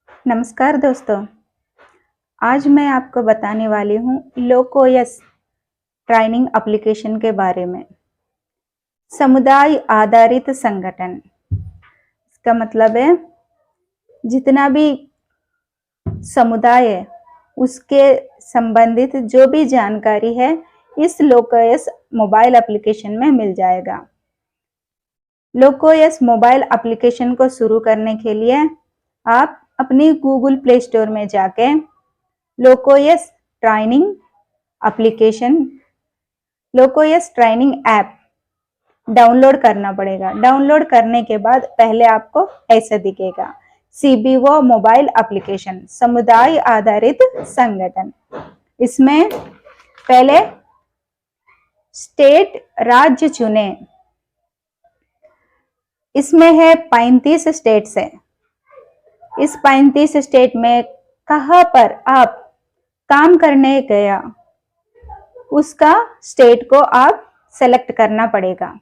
नमस्कार दोस्तों। आज मैं आपको बताने वाली हूँ लोकोयस ट्रेनिंग एप्लीकेशन के बारे में। समुदाय आधारित संगठन, इसका मतलब है जितना भी समुदाय है उसके संबंधित जो भी जानकारी है इस लोकोयस मोबाइल एप्लीकेशन में मिल जाएगा। लोकोयस मोबाइल एप्लीकेशन को शुरू करने के लिए आप अपनी गूगल प्ले स्टोर में जाके लोकोयस ट्रेनिंग एप्लीकेशन, लोकोयस ट्रेनिंग ऐप डाउनलोड करना पड़ेगा। डाउनलोड करने के बाद पहले आपको ऐसा दिखेगा, CBO मोबाइल एप्लीकेशन, समुदाय आधारित संगठन। इसमें पहले स्टेट, राज्य चुने। इसमें है 35 स्टेट्स है। इस 35 स्टेट में कहाँ पर आप काम करने गया उसका स्टेट को आप सेलेक्ट करना पड़ेगा।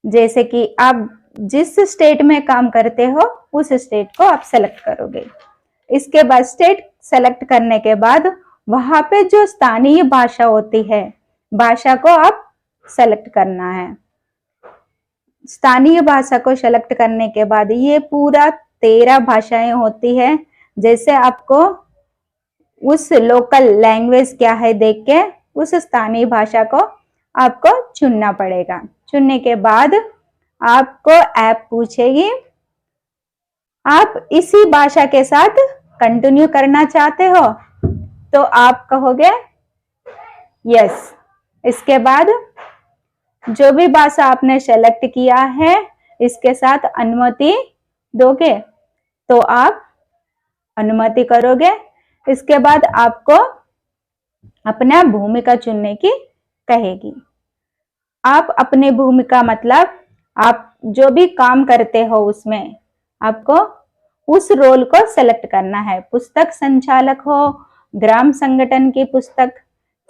जैसे कि आप जिस स्टेट में काम करते हो उस स्टेट को आप सेलेक्ट करोगे। इसके बाद स्टेट सेलेक्ट करने के बाद वहां पे जो स्थानीय भाषा होती है, भाषा को आप सेलेक्ट करना है। स्थानीय भाषा को सेलेक्ट करने के बाद ये पूरा 13 भाषाएं होती है। जैसे आपको उस लोकल लैंग्वेज क्या है देख के उस स्थानीय भाषा को आपको चुनना पड़ेगा। चुनने के बाद आपको ऐप पूछेगी, आप इसी भाषा के साथ कंटिन्यू करना चाहते हो तो आप कहोगे यस। इसके बाद जो भी भाषा आपने सेलेक्ट किया है इसके साथ अनुमति दोगे तो आप अनुमति करोगे। इसके बाद आपको अपना भूमिका चुनने की कहेगी। आप अपनी भूमिका मतलब आप जो भी काम करते हो उसमें आपको उस रोल को सेलेक्ट करना है। पुस्तक संचालक हो, ग्राम संगठन की पुस्तक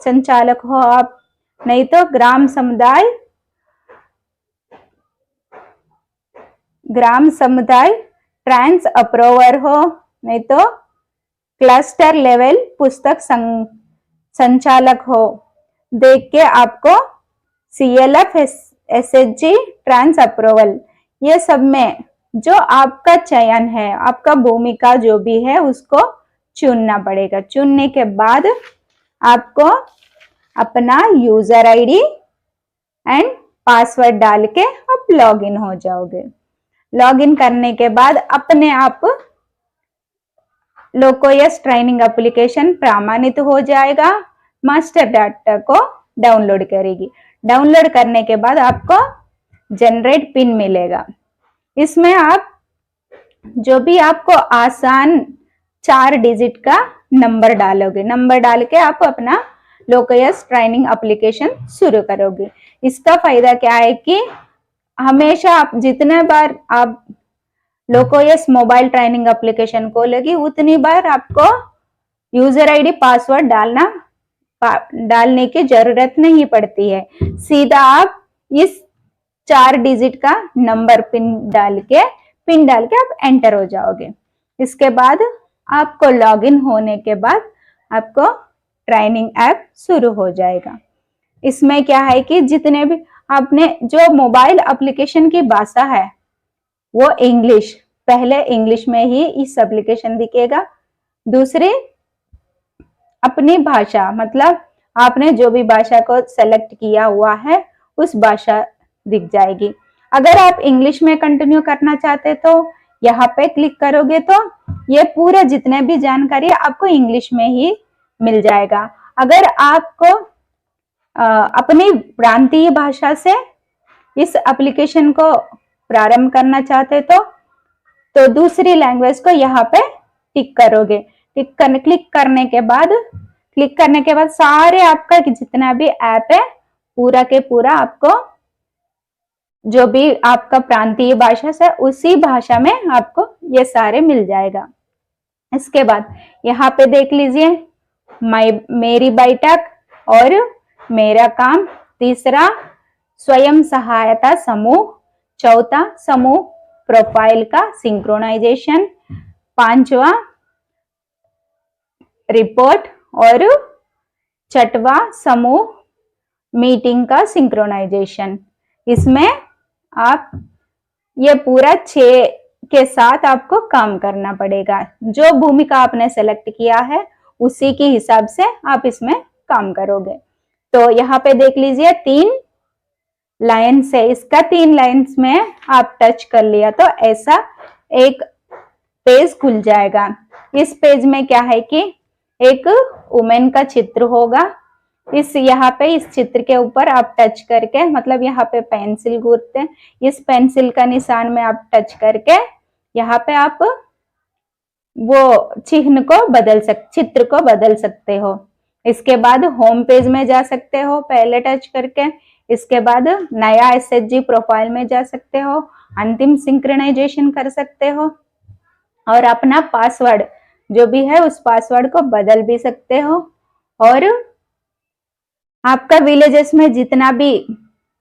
संचालक हो आप, नहीं तो ग्राम समुदाय ट्रांस अप्रूवर हो, नहीं तो क्लस्टर लेवल पुस्तक संचालक हो। देख के आपको CLF, SHG, ट्रांस अप्रूवल, ये सब में जो आपका चयन है, आपका भूमिका जो भी है उसको चुनना पड़ेगा। चुनने के बाद आपको अपना यूजर ID एंड पासवर्ड डाल के आप लॉग इन हो जाओगे। लॉग इन करने के बाद अपने आप लोकोयस ट्रेनिंग एप्लीकेशन प्रमाणित हो जाएगा। मास्टर डाटा को डाउनलोड करेगी। डाउनलोड करने के बाद आपको जनरेट पिन मिलेगा। इसमें आप जो भी आपको आसान 4 डिजिट का नंबर डालोगे। नंबर डाल के आप अपना लोकोयस ट्रेनिंग एप्लीकेशन शुरू करोगे। इसका फायदा क्या है कि हमेशा आप जितने बार आप लोकोयस मोबाइल ट्रेनिंग एप्लीकेशन खोलेगी उतनी बार आपको यूजर ID, पासवर्ड डालने की जरूरत नहीं पड़ती है। सीधा आप इस 4 डिजिट का नंबर पिन डाल के आप एंटर हो जाओगे। इसके बाद आपको लॉगिन होने के बाद आपको ट्रेनिंग ऐप शुरू हो जाएगा। इसमें क्या है कि जितने भी आपने जो मोबाइल एप्लीकेशन की भाषा है वो इंग्लिश, पहले इंग्लिश में ही इस एप्लीकेशन दिखेगा। दूसरी अपनी भाषा, मतलब आपने जो भी भाषा को सेलेक्ट किया हुआ है उस भाषा दिख जाएगी। अगर आप इंग्लिश में कंटिन्यू करना चाहते तो यहाँ पे क्लिक करोगे तो ये पूरा जितने भी जानकारी आपको इंग्लिश में ही मिल जाएगा। अगर आपको अपनी प्रांतीय भाषा से इस एप्लीकेशन को प्रारंभ करना चाहते तो दूसरी लैंग्वेज को यहाँ पे टिक करोगे। क्लिक करने के बाद सारे आपका जितना भी ऐप है पूरा के पूरा आपको जो भी आपका प्रांतीय भाषा से उसी भाषा में आपको ये सारे मिल जाएगा। इसके बाद यहाँ पे देख लीजिए मेरी बैठक और मेरा काम। तीसरा स्वयं सहायता समूह। चौथा समूह प्रोफाइल का सिंक्रोनाइजेशन। 5वां रिपोर्ट और छठवा समूह मीटिंग का सिंक्रोनाइजेशन। इसमें आप ये पूरा 6 के साथ आपको काम करना पड़ेगा। जो भूमिका आपने सेलेक्ट किया है उसी के हिसाब से आप इसमें काम करोगे। तो यहाँ पे देख लीजिए 3 लाइन से, इसका 3 लाइन्स में आप टच कर लिया तो ऐसा एक पेज खुल जाएगा। इस पेज में क्या है कि एक वुमेन का चित्र होगा। यहाँ पे इस चित्र के ऊपर आप टच करके, मतलब यहाँ पे पेंसिल घूरते हैं, इस पेंसिल का निशान में आप टच करके यहाँ पे आप वो चिन्ह को चित्र को बदल सकते हो। इसके बाद होम पेज में जा सकते हो पहले टच करके। इसके बाद नया एसएचजी प्रोफाइल में जा सकते हो, अंतिम सिंक्रोनाइजेशन कर सकते हो और अपना पासवर्ड जो भी है उस पासवर्ड को बदल भी सकते हो। और आपका विलेजेस में जितना भी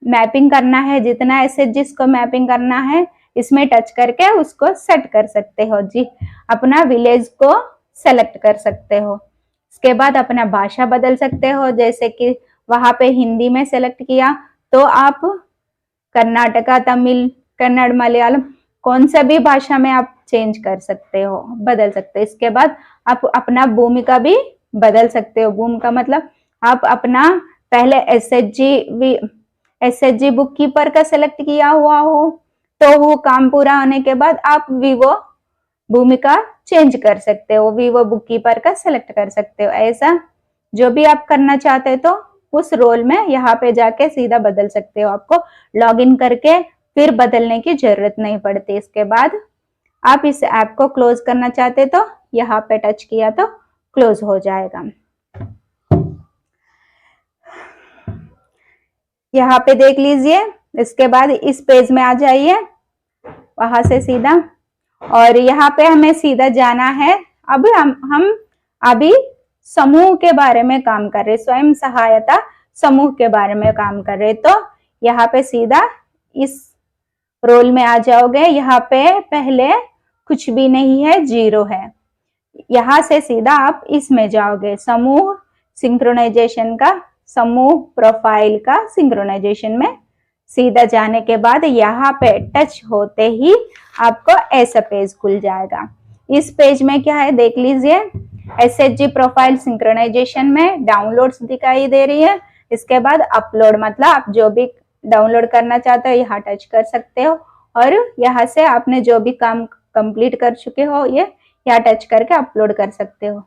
मैपिंग करना है, जितना एसएचजीस को मैपिंग करना है, इसमें टच करके उसको सेट कर सकते हो जी, अपना विलेज को सेलेक्ट कर सकते हो। इसके बाद अपना भाषा बदल सकते हो, जैसे कि वहां पे हिंदी में सेलेक्ट किया तो आप कर्नाटका, तमिल, कन्नड़, मलयालम कौन सा भी भाषा में आप चेंज कर सकते हो, बदल सकते हो। इसके बाद आप अपना भूमिका भी बदल सकते हो। भूमिका मतलब आप अपना पहले एसएचजी बुक कीपर का सेलेक्ट किया हुआ हो तो वो काम पूरा होने के बाद आप वीवो भूमिका चेंज कर सकते हो, वीवो बुक कीपर का सेलेक्ट कर सकते हो। ऐसा जो भी आप करना चाहते हो तो उस रोल में यहाँ पे जाके सीधा बदल सकते हो। आपको लॉगिन करके फिर बदलने की जरूरत नहीं पड़ती। इसके बाद आप इस ऐप को क्लोज करना चाहते तो यहाँ पे टच किया तो क्लोज हो जाएगा। यहाँ पे देख लीजिए। इसके बाद इस पेज में आ जाइए वहां से सीधा, और यहाँ पे हमें सीधा जाना है। अब हम अभी समूह के बारे में काम कर रहे, स्वयं सहायता समूह के बारे में काम कर रहे। तो यहाँ पे सीधा इस रोल में आ जाओगे। यहाँ पे पहले कुछ भी नहीं है, 0 है। यहाँ से सीधा आप इसमें जाओगे, समूह सिंक्रोनाइजेशन का, समूह प्रोफाइल का सिंक्रोनाइजेशन में सीधा जाने के बाद यहाँ पे टच होते ही आपको ऐसा पेज खुल जाएगा। इस पेज में क्या है देख लीजिए। एसएचजी प्रोफाइल सिंक्रोनाइजेशन में डाउनलोड्स दिखाई दे रही है। इसके बाद अपलोड, मतलब आप जो भी डाउनलोड करना चाहते हो यहाँ टच कर सकते हो और यहाँ से आपने जो भी काम कंप्लीट कर चुके हो ये यहाँ टच करके अपलोड कर सकते हो।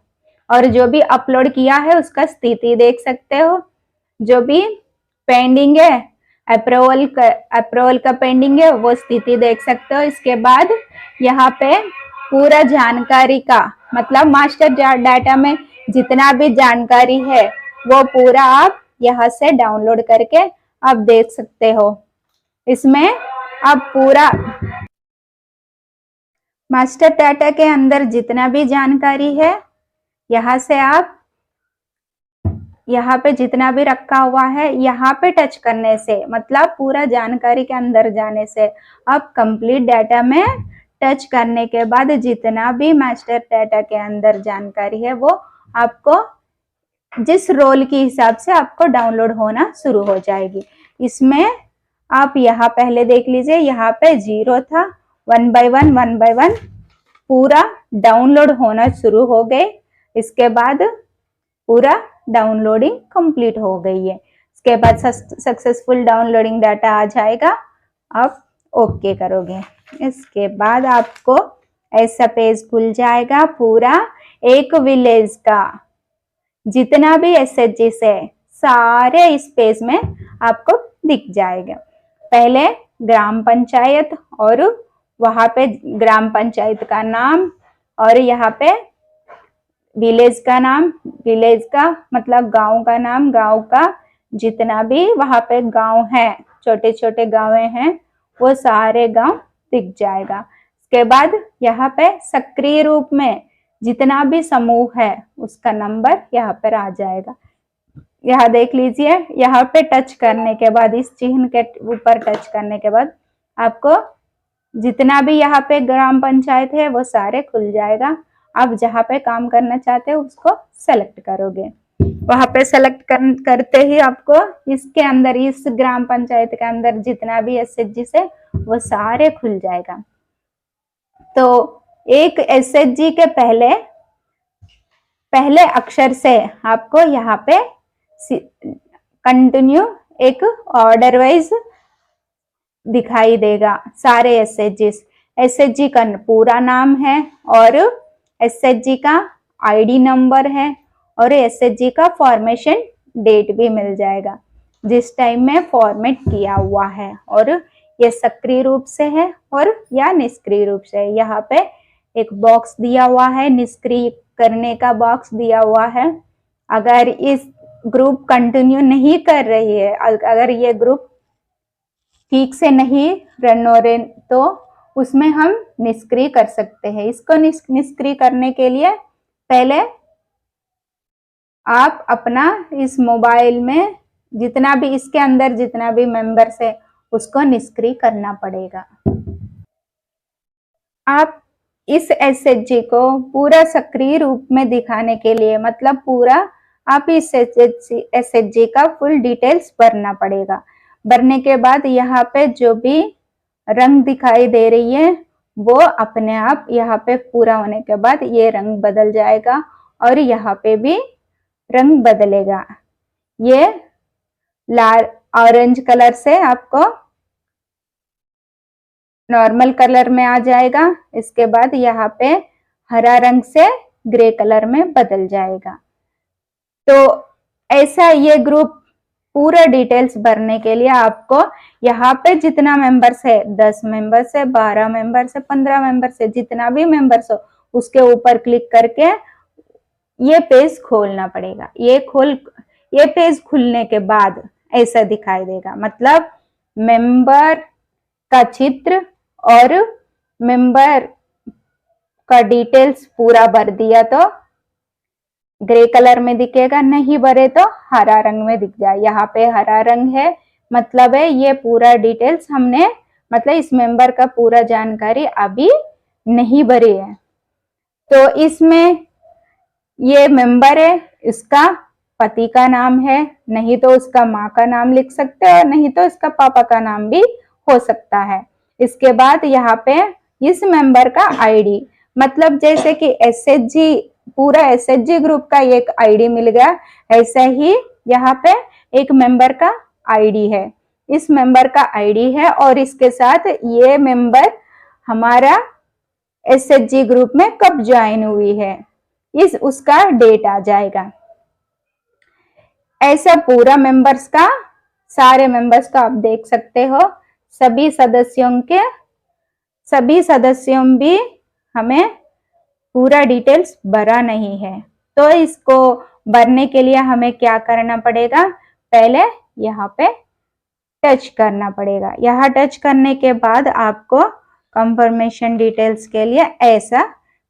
और जो भी अपलोड किया है उसका स्थिति देख सकते हो। जो भी पेंडिंग है, अप्रूवल का पेंडिंग है, वो स्थिति देख सकते हो। इसके बाद यहाँ पे पूरा जानकारी का, मतलब मास्टर डाटा में जितना भी जानकारी है वो पूरा आप यहाँ से डाउनलोड करके आप देख सकते हो। इसमें आप पूरा मास्टर डाटा के अंदर जितना भी जानकारी है यहाँ से आप, यहाँ पे जितना भी रखा हुआ है यहाँ पे टच करने से, मतलब पूरा जानकारी के अंदर जाने से, आप कंप्लीट डाटा में टच करने के बाद जितना भी मास्टर डाटा के अंदर जानकारी है वो आपको जिस रोल के हिसाब से आपको डाउनलोड होना शुरू हो जाएगी। इसमें आप यहाँ पहले देख लीजिए, यहाँ पे 0 था, 1 by 1 पूरा डाउनलोड होना शुरू हो गए। इसके बाद पूरा डाउनलोडिंग कंप्लीट हो गई है। इसके बाद सक्सेसफुल डाउनलोडिंग डाटा आ जाएगा, आप ओके करोगे। इसके बाद आपको ऐसा पेज खुल जाएगा। पूरा एक विलेज का जितना भी एसएचजीस है सारे इस पेज में आपको दिख जाएगा। पहले ग्राम पंचायत और वहां पे ग्राम पंचायत का नाम और यहाँ पे विलेज का नाम, विलेज का मतलब गांव का नाम, गांव का जितना भी वहां पे गांव है, छोटे छोटे गांव हैं, वो सारे गांव दिख जाएगा। इसके बाद यहाँ पे सक्रिय रूप में जितना भी समूह है उसका नंबर यहाँ पर आ जाएगा। यहाँ देख लीजिए, यहाँ पे टच करने के बाद, इस चिन्ह के ऊपर टच करने के बाद आपको जितना भी यहाँ पे ग्राम पंचायत है वो सारे खुल जाएगा। आप जहाँ पे काम करना चाहते हो उसको सेलेक्ट करोगे। वहां पे सेलेक्ट करते ही आपको इसके अंदर, इस ग्राम पंचायत के अंदर जितना भी एसएचजी से वो सारे खुल जाएगा। तो एक एसएचजी के पहले अक्षर से आपको यहाँ पे कंटिन्यू एक ऑर्डर वाइज दिखाई देगा सारे एसएचजी का पूरा नाम है और एसएचजी का आईडी नंबर है और एसएचजी का फॉर्मेशन डेट भी मिल जाएगा, जिस टाइम में फॉर्मेट किया हुआ है, और ये सक्रिय रूप से है और या निष्क्रिय रूप से है। यहाँ पे एक बॉक्स दिया हुआ है, निष्क्रिय करने का बॉक्स दिया हुआ है। अगर इस ग्रुप कंटिन्यू नहीं कर रही है, अगर ये ग्रुप ठीक से नहीं रन हो रहे, तो उसमें हम निष्क्रिय कर सकते हैं। इसको निष्क्रिय करने के लिए पहले आप अपना इस मोबाइल में जितना भी इसके अंदर जितना भी मेंबर्स है उसको निष्क्रिय करना पड़ेगा। आप इस एसएचजी को पूरा सक्रिय रूप में दिखाने के लिए, मतलब पूरा आप इस एसएचजी का फुल डिटेल्स भरना पड़ेगा। भरने के बाद यहाँ पे जो भी रंग दिखाई दे रही है वो अपने आप यहाँ पे पूरा होने के बाद ये रंग बदल जाएगा और यहाँ पे भी रंग बदलेगा। ये लाल ऑरेंज कलर से आपको नॉर्मल कलर में आ जाएगा। इसके बाद यहाँ पे हरा रंग से ग्रे कलर में बदल जाएगा। तो ऐसा ये ग्रुप पूरा डिटेल्स भरने के लिए आपको यहाँ पे जितना मेंबर्स है, 10 मेंबर्स है, 12 मेंबर्स है, 15 मेंबर्स है, जितना भी मेंबर्स हो उसके ऊपर क्लिक करके ये पेज खोलना पड़ेगा। ये पेज खुलने के बाद ऐसा दिखाई देगा, मतलब मेंबर का चित्र और मेंबर का डिटेल्स पूरा भर दिया तो ग्रे कलर में दिखेगा, नहीं भरे तो हरा रंग में दिख जाए। यहाँ पे हरा रंग है, मतलब है ये पूरा डिटेल्स हमने, मतलब इस मेंबर का पूरा जानकारी अभी नहीं भरी है। तो इसमें ये मेंबर है, इसका पति का नाम है, नहीं तो उसका माँ का नाम लिख सकते हैं और नहीं तो इसका पापा का नाम भी हो सकता है। इसके बाद यहाँ पे इस मेंबर का आईडी, मतलब जैसे कि एसएचजी, पूरा एसएचजी ग्रुप का एक आईडी मिल गया, ऐसा ही यहाँ पे एक मेंबर का आईडी है। इस मेंबर का आईडी है और इसके साथ ये मेंबर हमारा एसएचजी ग्रुप में कब ज्वाइन हुई है, उसका डेट आ जाएगा। ऐसा पूरा मेंबर्स का, सारे मेंबर्स का आप देख सकते हो। सभी सदस्यों भी हमें पूरा डिटेल्स भरा नहीं है, तो इसको भरने के लिए हमें क्या करना पड़ेगा, पहले यहाँ पे टच करना पड़ेगा। यहाँ टच करने के बाद आपको कंफर्मेशन डिटेल्स के लिए ऐसा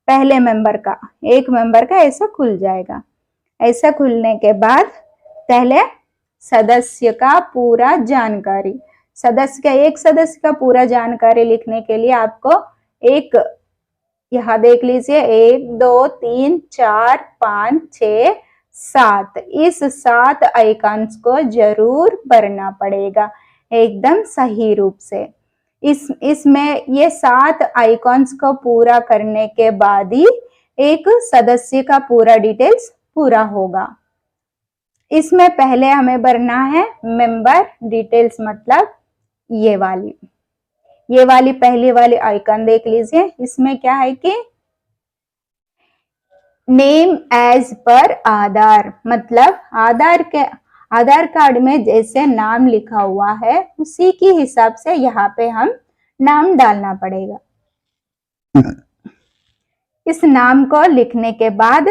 पहले मेंबर का, एक मेंबर का ऐसा खुल जाएगा। ऐसा खुलने के बाद पहले सदस्य का पूरा जानकारी, एक सदस्य का पूरा जानकारी लिखने के लिए आपको एक, यहाँ देख लीजिए, 1 2 3 4 5 6 7, इस 7 आइकन्स को जरूर भरना पड़ेगा एकदम सही रूप से। इसमें ये 7 आइकॉन्स को पूरा करने के बाद ही एक सदस्य का पूरा डिटेल्स पूरा होगा। इसमें पहले हमें भरना है मेंबर डिटेल्स, मतलब ये वाली पहली वाली आइकन देख लीजिए। इसमें क्या है कि नेम एज पर आधार, मतलब आधार कार्ड में जैसे नाम लिखा हुआ है उसी के हिसाब से यहाँ पे हम नाम डालना पड़ेगा। इस नाम को लिखने के बाद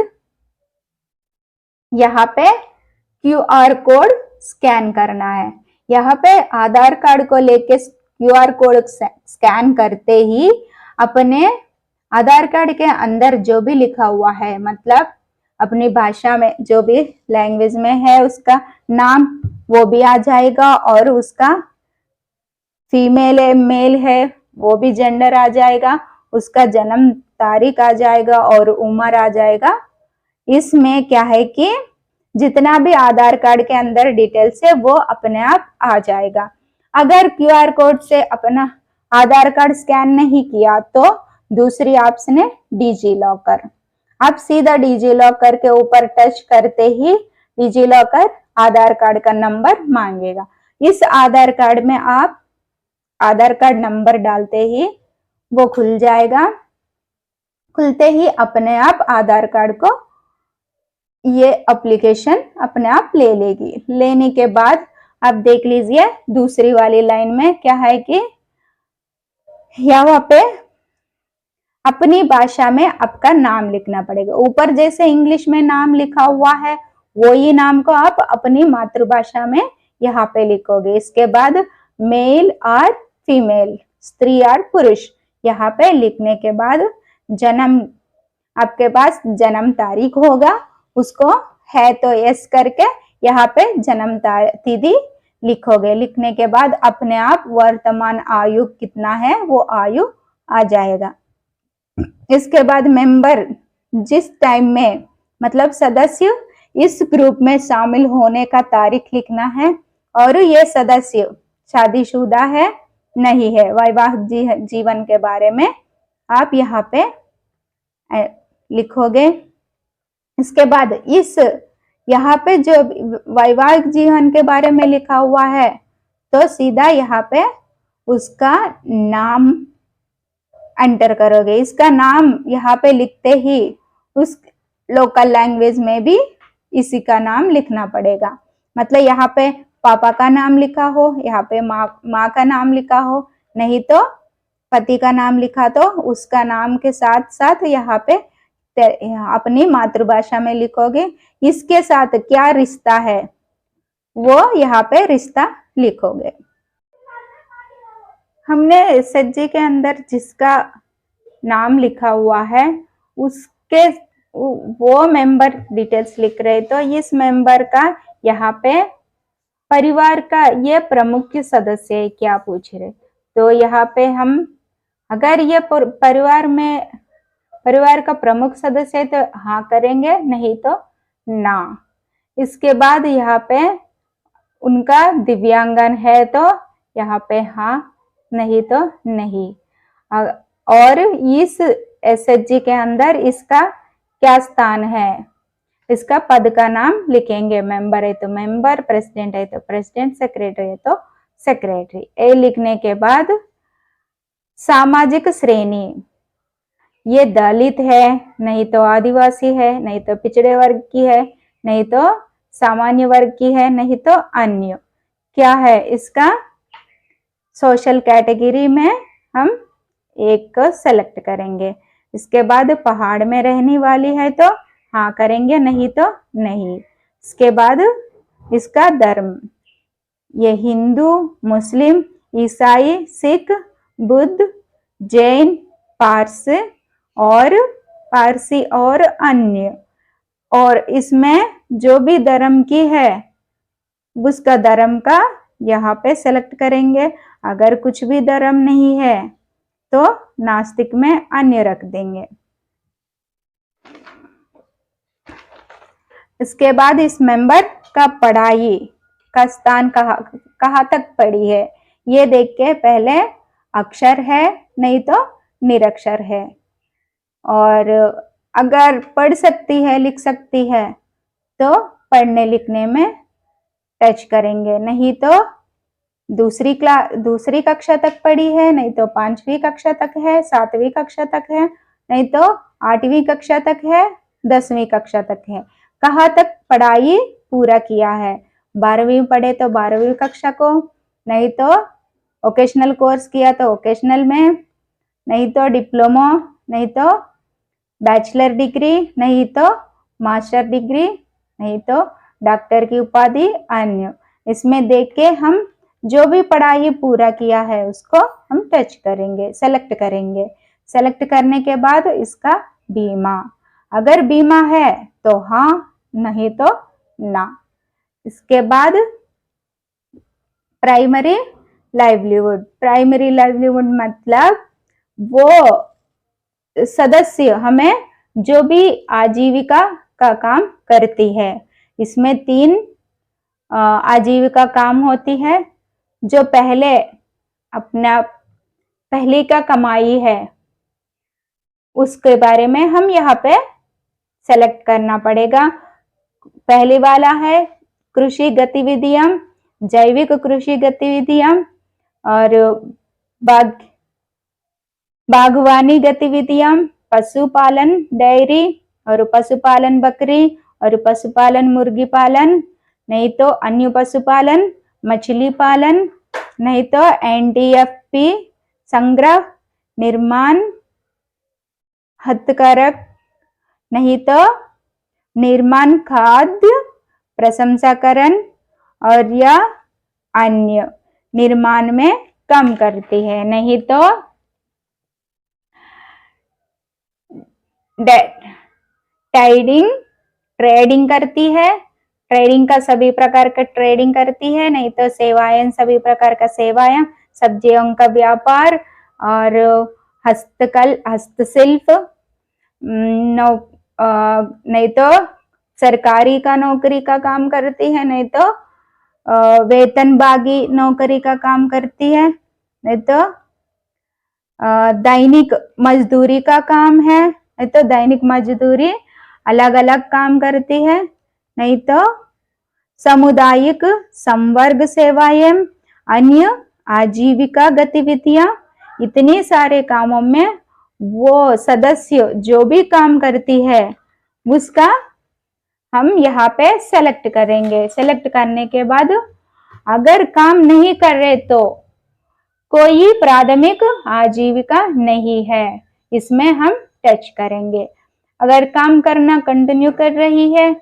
यहाँ पे QR कोड स्कैन करना है। यहाँ पे आधार कार्ड को लेके QR कोड स्कैन करते ही अपने आधार कार्ड के अंदर जो भी लिखा हुआ है, मतलब अपनी भाषा में जो भी लैंग्वेज में है उसका नाम वो भी आ जाएगा, और उसका फीमेल है मेल है वो भी जेंडर आ जाएगा, उसका जन्म तारीख आ जाएगा और उम्र आ जाएगा। इसमें क्या है कि जितना भी आधार कार्ड के अंदर डिटेल्स है वो अपने आप आ जाएगा। अगर क्यूआर कोड से अपना आधार कार्ड स्कैन नहीं किया तो दूसरी ऑप्शन है डिजी लॉकर। आप सीधा डिजी लॉकर के ऊपर टच करते ही डिजी लॉकर आधार कार्ड का नंबर मांगेगा। इस आधार कार्ड में आप आधार कार्ड नंबर डालते ही वो खुल जाएगा। खुलते ही अपने आप आधार कार्ड को ये एप्लीकेशन अपने आप ले लेगी। लेने के बाद आप देख लीजिए दूसरी वाली लाइन में क्या है कि यहाँ पे अपनी भाषा में आपका नाम लिखना पड़ेगा। ऊपर जैसे इंग्लिश में नाम लिखा हुआ है वही नाम को आप अपनी मातृभाषा में यहाँ पे लिखोगे। इसके बाद मेल और फीमेल, स्त्री और पुरुष, यहाँ पे लिखने के बाद जन्म, आपके पास जन्म तारीख होगा, उसको है तो यस करके यहाँ पे जन्म तिथि लिखोगे। लिखने के बाद अपने आप वर्तमान आयु कितना है वो आयु आ जाएगा। इसके बाद मेंबर, जिस टाइम में मतलब सदस्य इस ग्रुप में शामिल होने का तारीख लिखना है और ये सदस्य शादीशुदा है नहीं है, वैवाहिक जीवन के बारे में आप यहाँ पे लिखोगे। इसके बाद इस यहाँ पे जो वैवाहिक जीवन के बारे में लिखा हुआ है तो सीधा यहाँ पे उसका नाम एंटर करोगे। इसका नाम यहाँ पे लिखते ही उस लोकल लैंग्वेज में भी इसी का नाम लिखना पड़ेगा। मतलब यहाँ पे पापा का नाम लिखा हो, यहाँ पे माँ का नाम लिखा हो, नहीं तो पति का नाम लिखा तो उसका नाम के साथ साथ यहाँ पे अपनी मातृभाषा में लिखोगे। इसके साथ क्या रिश्ता है वो यहाँ पे रिश्ता लिखोगे। हमने एसएचजी के अंदर जिसका नाम लिखा हुआ है उसके वो मेंबर डिटेल्स लिख रहे, तो इस मेंबर का यहाँ पे परिवार का ये प्रमुख सदस्य है क्या पूछ रहे, तो यहाँ पे हम अगर ये परिवार का प्रमुख सदस्य है तो हाँ करेंगे, नहीं तो ना। इसके बाद यहाँ पे उनका दिव्यांगन है तो यहाँ पे हाँ, नहीं तो नहीं। और इस एसएचजी के अंदर इसका क्या स्थान है, इसका पद का नाम लिखेंगे। मेंबर है तो मेंबर, प्रेसिडेंट है तो प्रेसिडेंट, सेक्रेटरी है तो सेक्रेटरी। ए लिखने के बाद सामाजिक श्रेणी, ये दलित है, नहीं तो आदिवासी है, नहीं तो पिछड़े वर्ग की है, नहीं तो सामान्य वर्ग की है, नहीं तो अन्य। क्या है इसका सोशल कैटेगरी में हम एक को सेलेक्ट करेंगे। इसके बाद पहाड़ में रहने वाली है तो हाँ करेंगे, नहीं तो नहीं। इसके बाद इसका धर्म, ये हिंदू, मुस्लिम, ईसाई, सिख, बुद्ध, जैन, पारसी और अन्य। और इसमें जो भी धर्म की है उसका धर्म का यहाँ पे सेलेक्ट करेंगे। अगर कुछ भी धर्म नहीं है तो नास्तिक में अन्य रख देंगे। इसके बाद इस मेंबर का पढ़ाई का स्थान कहाँ तक पढ़ी है ये देख के पहले अक्षर है नहीं तो निरक्षर है, और अगर पढ़ सकती है लिख सकती है तो पढ़ने लिखने में टच करेंगे, नहीं तो दूसरी कक्षा तक पढ़ी है, नहीं तो 5वीं कक्षा तक है, 7वीं कक्षा तक है, नहीं तो 8वीं कक्षा तक है, 10वीं कक्षा तक है। कहाँ तक पढ़ाई पूरा किया है, 12वीं पढ़े तो 12वीं कक्षा को, नहीं तो वोकेशनल कोर्स किया तो वोकेशनल में, नहीं तो डिप्लोमा, नहीं तो बैचलर डिग्री, नहीं तो मास्टर डिग्री, नहीं तो डॉक्टर की उपाधि, अन्य। इसमें देख के हम जो भी पढ़ाई पूरा किया है उसको हम टच करेंगे, सेलेक्ट करेंगे। सेलेक्ट करने के बाद इसका बीमा, अगर बीमा है तो हाँ, नहीं तो ना। इसके बाद प्राइमरी लाइवलीहुड मतलब वो सदस्य हमें जो भी आजीविका का काम करती है, इसमें 3 आजीविका काम होती है। जो अपना पहले का कमाई है उसके बारे में हम यहाँ पे सेलेक्ट करना पड़ेगा। पहले वाला है कृषि गतिविधियां, जैविक कृषि गतिविधियां और बागवानी गतिविधियां, पशुपालन डेयरी और पशुपालन बकरी और पशुपालन मुर्गी पालन, नहीं तो अन्य पशुपालन, मछली पालन, नहीं तो एनडीएफपी संग्रह, निर्माण, हस्तकरक, नहीं तो निर्माण खाद्य प्रसंस्करण और या अन्य निर्माण में काम करती है, नहीं तो ट्रेडिंग करती है, ट्रेडिंग का सभी प्रकार का ट्रेडिंग करती है, नहीं तो सेवाएं, सभी प्रकार का सेवाएं, सब्जियों का व्यापार और हस्तशिल्प, नहीं तो सरकारी का नौकरी का काम करती है, नहीं तो वेतनभागी नौकरी का काम करती है, नहीं तो दैनिक मजदूरी का काम है, नहीं तो दैनिक मजदूरी अलग अलग काम करती है, नहीं तो सामुदायिक संवर्ग सेवाएं, अन्य आजीविका गतिविधियां। इतने सारे कामों में वो सदस्य जो भी काम करती है उसका हम यहाँ पे सेलेक्ट करेंगे। सेलेक्ट करने के बाद अगर काम नहीं कर रहे तो कोई प्राथमिक आजीविका नहीं है, इसमें हम टच करेंगे। अगर काम करना कंटिन्यू कर रही है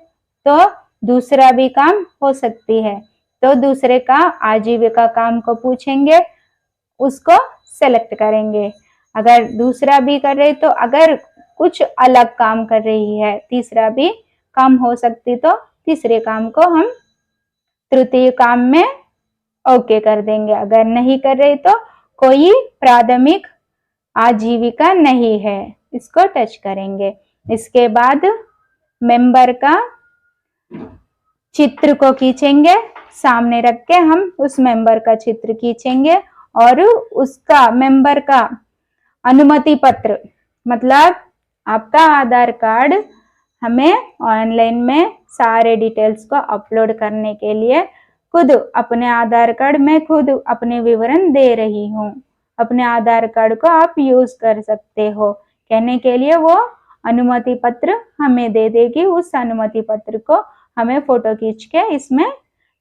तो दूसरा भी काम हो सकती है, तो दूसरे का आजीविका काम को पूछेंगे, उसको सेलेक्ट करेंगे। अगर दूसरा भी कर रही तो अगर कुछ अलग काम कर रही है, तीसरा भी काम हो सकती तो तीसरे काम को हम तृतीय काम में ओके कर देंगे। अगर नहीं कर रही तो कोई प्राथमिक आजीविका नहीं है, इसको टच करेंगे। इसके बाद मेंबर का चित्र को खींचेंगे, सामने रख के हम उस मेंबर का चित्र खींचेंगे और उसका मेंबर का अनुमति पत्र, मतलब आपका आधार कार्ड हमें ऑनलाइन में सारे डिटेल्स को अपलोड करने के लिए खुद अपने आधार कार्ड में खुद अपने विवरण दे रही हूँ, अपने आधार कार्ड को आप यूज कर सकते हो कहने के लिए वो अनुमति पत्र हमें दे देगी। उस अनुमति पत्र को हमें फोटो खींच के इसमें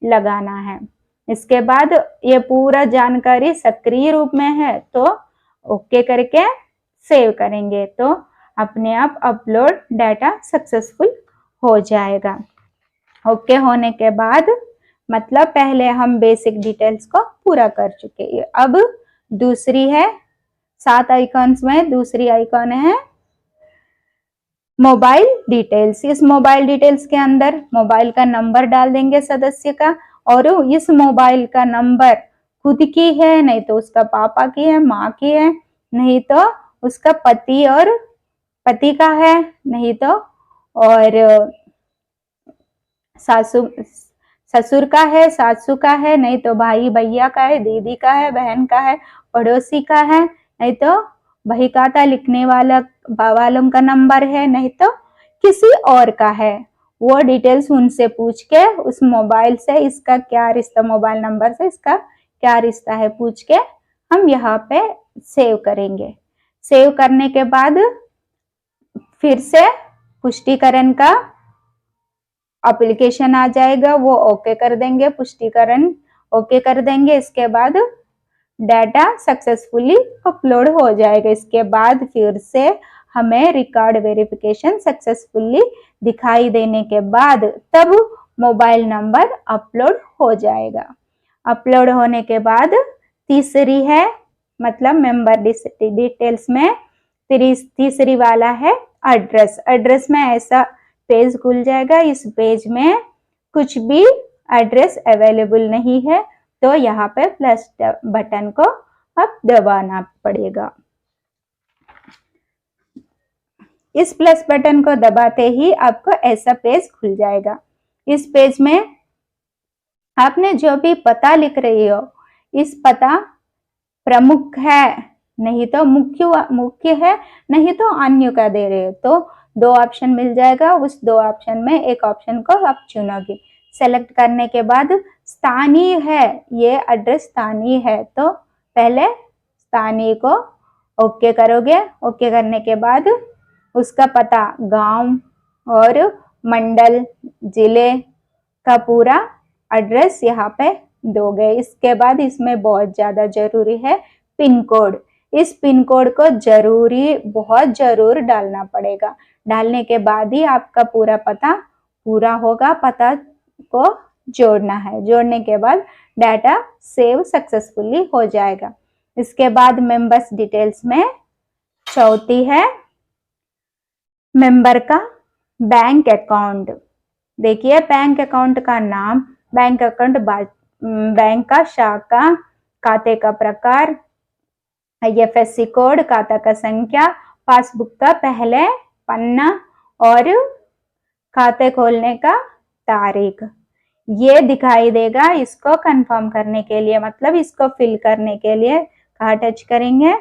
लगाना है। इसके बाद ये पूरा जानकारी सक्रिय रूप में है तो ओके करके सेव करेंगे, तो अपने आप अपलोड डाटा सक्सेसफुल हो जाएगा। ओके होने के बाद मतलब पहले हम बेसिक डिटेल्स को पूरा कर चुके हैं। अब दूसरी है 7 आइकॉन्स में दूसरी आइकॉन है मोबाइल डिटेल्स। इस मोबाइल डिटेल्स के अंदर मोबाइल का नंबर डाल देंगे सदस्य का, और इस मोबाइल का नंबर खुद की है, नहीं तो उसका पापा की है, माँ की है, नहीं तो उसका पति का है, नहीं तो और ससुर का है, सासू का है, नहीं तो भाई भैया का है, दीदी का है, बहन का है, पड़ोसी का है, नहीं तो बही खाता लिखने वालों का नंबर है, नहीं तो किसी और का है। वो डिटेल्स उनसे पूछ के उस मोबाइल से इसका क्या रिश्ता, मोबाइल नंबर से इसका क्या रिश्ता है पूछ के हम यहाँ पे सेव करेंगे। सेव करने के बाद फिर से पुष्टिकरण का एप्लीकेशन आ जाएगा, वो ओके कर देंगे, पुष्टिकरण ओके कर देंगे। इसके बाद डाटा सक्सेसफुली अपलोड हो जाएगा। इसके बाद फिर से हमें रिकॉर्ड वेरिफिकेशन सक्सेसफुली दिखाई देने के बाद तब मोबाइल नंबर अपलोड हो जाएगा। अपलोड होने के बाद तीसरी है मतलब मेंबर डिटेल्स में तीसरी वाला है एड्रेस। एड्रेस में ऐसा पेज खुल जाएगा, इस पेज में कुछ भी एड्रेस अवेलेबल नहीं है तो यहाँ पे प्लस बटन को अब दबाना पड़ेगा। इस प्लस बटन को दबाते ही आपको ऐसा पेज खुल जाएगा। इस पेज में आपने जो भी पता लिख रही हो, इस पता प्रमुख है, नहीं तो मुख्य है, नहीं तो अन्य का दे रहे हो, तो 2 ऑप्शन मिल जाएगा। उस 2 ऑप्शन में एक ऑप्शन को आप चुनोगे। सेलेक्ट करने के बाद स्थानीय है, ये एड्रेस स्थानीय है, तो पहले स्थानीय को ओके करोगे। ओके करने के बाद उसका पता, गांव और मंडल, जिले का पूरा एड्रेस यहाँ पे दोगे। इसके बाद इसमें बहुत ज्यादा जरूरी है पिन कोड। इस पिन कोड को बहुत जरूर डालना पड़ेगा। डालने के बाद ही आपका पूरा पता पूरा होगा। पता को जोड़ना है, जोड़ने के बाद डाटा सेव सक्सेसफुली हो जाएगा। इसके बाद मेंबर्स डिटेल्स में चौथी है मेंबर का बैंक अकाउंट। देखिए, बैंक अकाउंट का नाम, बैंक अकाउंट, बैंक का शाखा, खाते का प्रकार, IFSC कोड, खाता का संख्या, पासबुक का पहले पन्ना और खाते खोलने का तारीख, ये दिखाई देगा। इसको कंफर्म करने के लिए, मतलब इसको फिल करने के लिए कहाँ टच करेंगे?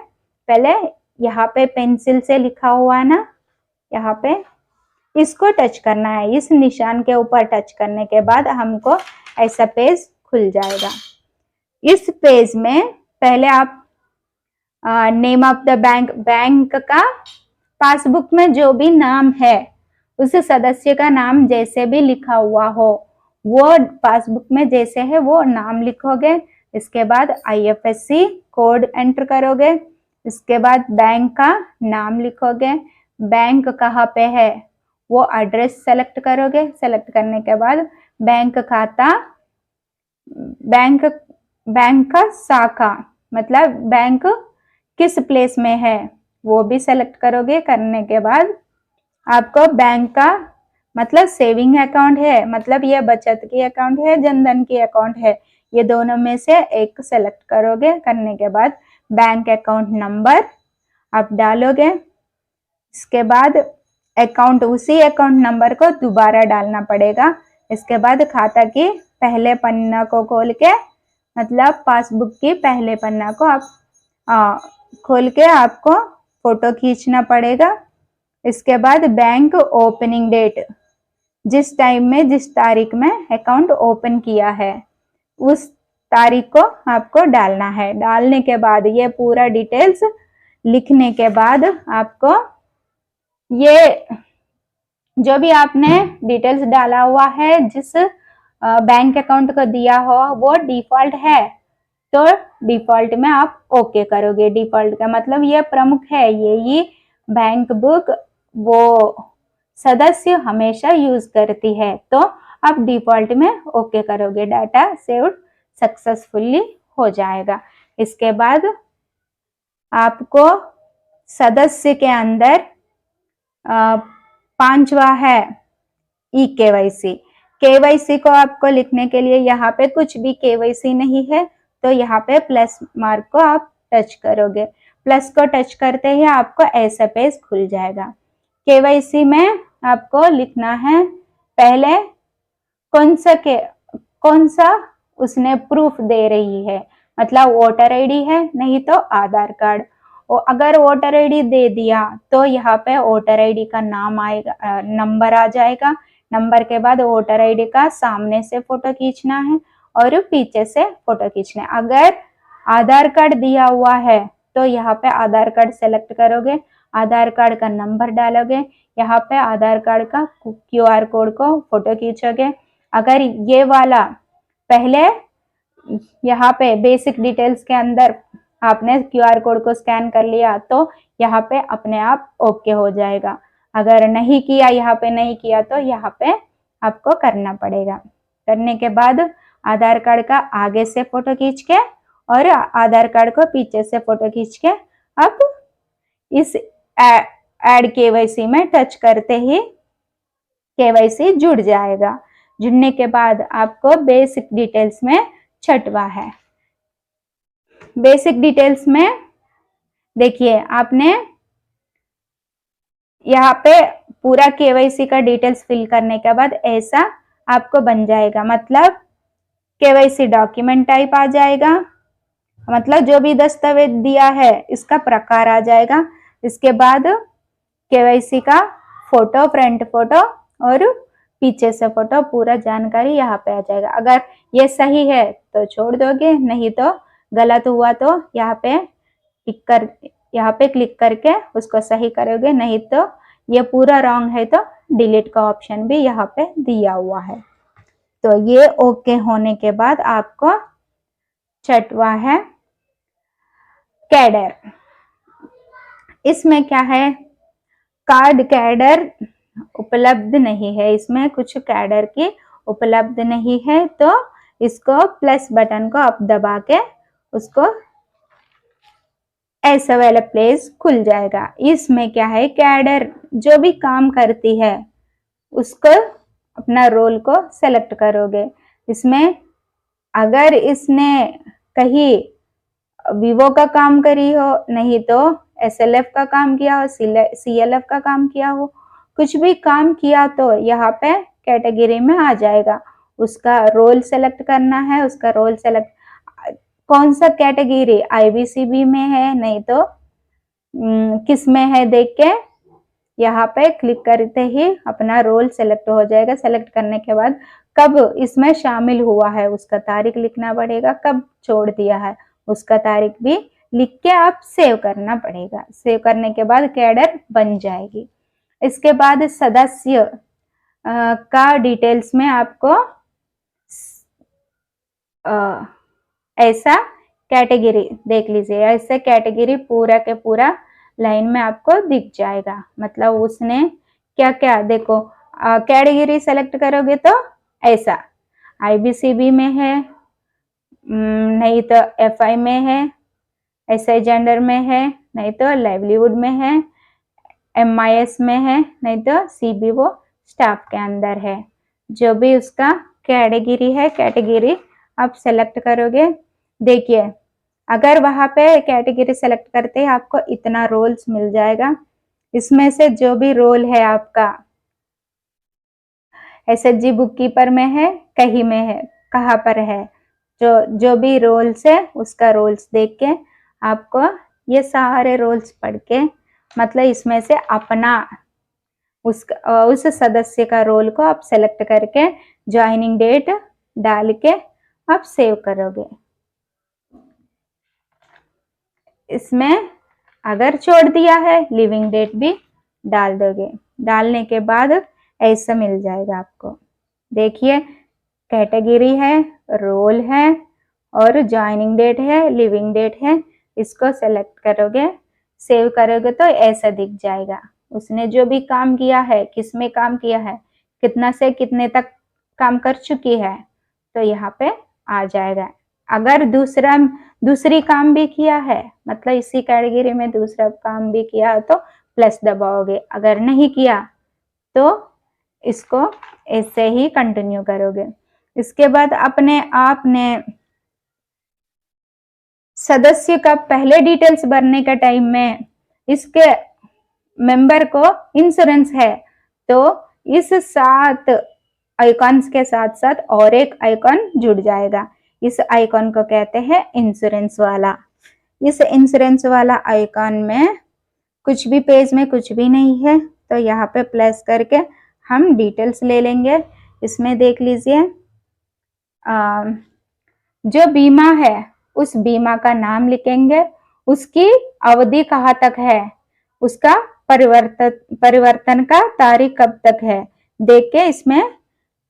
पहले यहाँ पे पेंसिल से लिखा हुआ है ना, यहाँ पे इसको टच करना है। इस निशान के ऊपर टच करने के बाद हमको ऐसा पेज खुल जाएगा। इस पेज में पहले आप name of the bank, bank का पासबुक में जो भी नाम है उस सदस्य का नाम जैसे भी लिखा हुआ हो, वो पासबुक में जैसे है वो नाम लिखोगे। इसके बाद IFSC कोड एंटर करोगे। इसके बाद बैंक का नाम लिखोगे। बैंक कहाँ पे है वो एड्रेस सेलेक्ट करोगे। सेलेक्ट करने के बाद बैंक खाता, बैंक का शाखा, मतलब बैंक किस प्लेस में है वो भी सेलेक्ट करोगे। करने के बाद आपको बैंक का, मतलब सेविंग अकाउंट है, मतलब ये बचत की अकाउंट है, जनधन की अकाउंट है, ये दोनों में से एक सेलेक्ट करोगे। करने के बाद बैंक अकाउंट नंबर आप डालोगे। इसके बाद अकाउंट, उसी अकाउंट नंबर को दोबारा डालना पड़ेगा। इसके बाद खाता की पहले पन्ना को खोल के, मतलब पासबुक की पहले पन्ना को आप खोल के आपको फोटो खींचना पड़ेगा। इसके बाद बैंक ओपनिंग डेट, जिस टाइम में, जिस तारीख में अकाउंट ओपन किया है उस तारीख को आपको डालना है। डालने के बाद ये पूरा डिटेल्स लिखने के बाद आपको ये जो भी आपने डिटेल्स डाला हुआ है, जिस बैंक अकाउंट को दिया हो वो डिफॉल्ट है, तो डिफॉल्ट में आप ओके करोगे। डिफॉल्ट का मतलब ये प्रमुख है, यही बैंक बुक वो सदस्य हमेशा यूज करती है, तो आप डिफॉल्ट में ओके करोगे। डाटा सेव सक्सेसफुली हो जाएगा। इसके बाद आपको सदस्य के अंदर 5वां है eKYC। KYC को आपको लिखने के लिए यहाँ पे कुछ भी KYC नहीं है, तो यहाँ पे प्लस मार्क को आप टच करोगे। प्लस को टच करते ही आपको ऐसा पेज खुल जाएगा। KYC में आपको लिखना है पहले कौन सा उसने प्रूफ दे रही है, मतलब वोटर ID है, नहीं तो आधार कार्ड। और अगर वोटर ID दे दिया तो यहाँ पे वोटर ID का नाम आएगा, नंबर आ जाएगा। नंबर के बाद वोटर ID का सामने से फोटो खींचना है और पीछे से फोटो खींचना है। अगर आधार कार्ड दिया हुआ है तो यहाँ पे आधार कार्ड सेलेक्ट करोगे, आधार कार्ड का नंबर डालोगे, यहाँ पे आधार कार्ड का QR कोड को फोटो खींचोगे। अगर ये वाला पहले यहाँ पे बेसिक डिटेल्स के अंदर आपने QR कोड को स्कैन कर लिया तो यहाँ पे अपने आप ओके हो जाएगा। अगर नहीं किया, यहाँ पे नहीं किया, तो यहाँ पे आपको करना पड़ेगा। करने के बाद आधार कार्ड का आगे से फोटो खींच के और आधार कार्ड को पीछे से फोटो खींच के अब इस ऐड KYC में टच करते ही KYC जुड़ जाएगा। जुड़ने के बाद आपको बेसिक डिटेल्स में 6वां है। बेसिक डिटेल्स में देखिए, आपने यहाँ पे पूरा केवाईसी का डिटेल्स फिल करने के बाद ऐसा आपको बन जाएगा, मतलब केवाईसी डॉक्यूमेंट टाइप आ जाएगा, मतलब जो भी दस्तावेज दिया है इसका प्रकार आ जाएगा। इसके बाद केवाईसी का फोटो, फ्रंट फोटो और पीछे से फोटो, पूरा जानकारी यहाँ पे आ जाएगा। अगर ये सही है तो छोड़ दोगे, नहीं तो गलत हुआ तो यहाँ पे क्लिक करके उसको सही करोगे, नहीं तो ये पूरा रॉन्ग है तो डिलीट का ऑप्शन भी यहाँ पे दिया हुआ है। तो ये ओके होने के बाद आपको छठवा है कैडर। इसमें क्या है, कार्ड कैडर उपलब्ध नहीं है, इसमें कुछ कैडर की उपलब्ध नहीं है, तो इसको प्लस बटन को आप दबा के उसको ऐसा वाला प्लेस खुल जाएगा। इसमें क्या है, कैडर जो भी काम करती है उसको अपना रोल को सेलेक्ट करोगे। इसमें अगर इसने कहीं वीवो का काम करी हो, नहीं तो एसएलएफ का काम किया हो, सीएलएफ का काम किया हो, कुछ भी काम किया तो यहाँ पे कैटेगरी में आ जाएगा। उसका रोल सेलेक्ट करना है, उसका रोल सेलेक्ट कौन सा कैटेगरी, आईबीसीबी में है, नहीं तो किस में है देख के यहाँ पे क्लिक करते ही अपना रोल सेलेक्ट हो जाएगा। सेलेक्ट करने के बाद कब इसमें शामिल हुआ है उसका तारीख लिखना पड़ेगा, कब छोड़ दिया है उसका तारीख भी लिख के आप सेव करना पड़ेगा। सेव करने के बाद कैडर बन जाएगी। इसके बाद सदस्य का डिटेल्स में आपको ऐसा कैटेगरी देख लीजिए, ऐसे कैटेगरी पूरा के पूरा लाइन में आपको दिख जाएगा। मतलब उसने क्या क्या, देखो कैटेगरी सेलेक्ट करोगे तो ऐसा आईबीसीबी में है, नहीं तो एफआई में है, ऐसे जेंडर में है, नहीं तो लाइवलीहुड में है, एमआईएस में है, नहीं तो सीबीओ स्टाफ के अंदर है। जो भी उसका कैटेगरी है, कैटेगरी आप सेलेक्ट करोगे। देखिए अगर वहां पे कैटेगरी सेलेक्ट करते हैं आपको इतना रोल्स मिल जाएगा। इसमें से जो भी रोल है आपका एसएचजी बुक कीपर में है, कहीं में है, कहाँ पर है, जो भी रोल्स है उसका रोल्स देख के आपको ये सारे रोल्स पढ़ के, मतलब इसमें से अपना उस सदस्य का रोल को आप सेलेक्ट करके ज्वाइनिंग डेट डाल के आप सेव करोगे। इसमें अगर छोड़ दिया है लिविंग डेट भी डाल दोगे। डालने के बाद ऐसा मिल जाएगा आपको। देखिए कैटेगरी है, रोल है और ज्वाइनिंग डेट है, लिविंग डेट है। इसको सेलेक्ट करोगे, सेव करोगे तो ऐसा दिख जाएगा। उसने जो भी काम किया है, किस में काम किया है, कितना से कितने तक काम कर चुकी है, तो यहाँ पे आ जाएगा। अगर दूसरी काम भी किया है, मतलब इसी कैटेगरी में दूसरा काम भी किया तो प्लस दबाओगे, अगर नहीं किया तो इसको ऐसे ही कंटिन्यू करोगे। इसके बाद अपने आपने सदस्य का पहले डिटेल्स भरने का टाइम में इसके मेंबर को इंश्योरेंस है तो इस 7 आइकॉन्स के साथ साथ और एक आइकॉन जुड़ जाएगा। इस आइकॉन को कहते हैं इंश्योरेंस वाला। इस इंश्योरेंस वाला आइकॉन में कुछ भी पेज में कुछ भी नहीं है, तो यहाँ पे प्लस करके हम डिटेल्स ले लेंगे। इसमें देख लीजिए जो बीमा है उस बीमा का नाम लिखेंगे, उसकी अवधि कहाँ तक है, उसका परिवर्तन का तारीख कब तक है देख के इसमें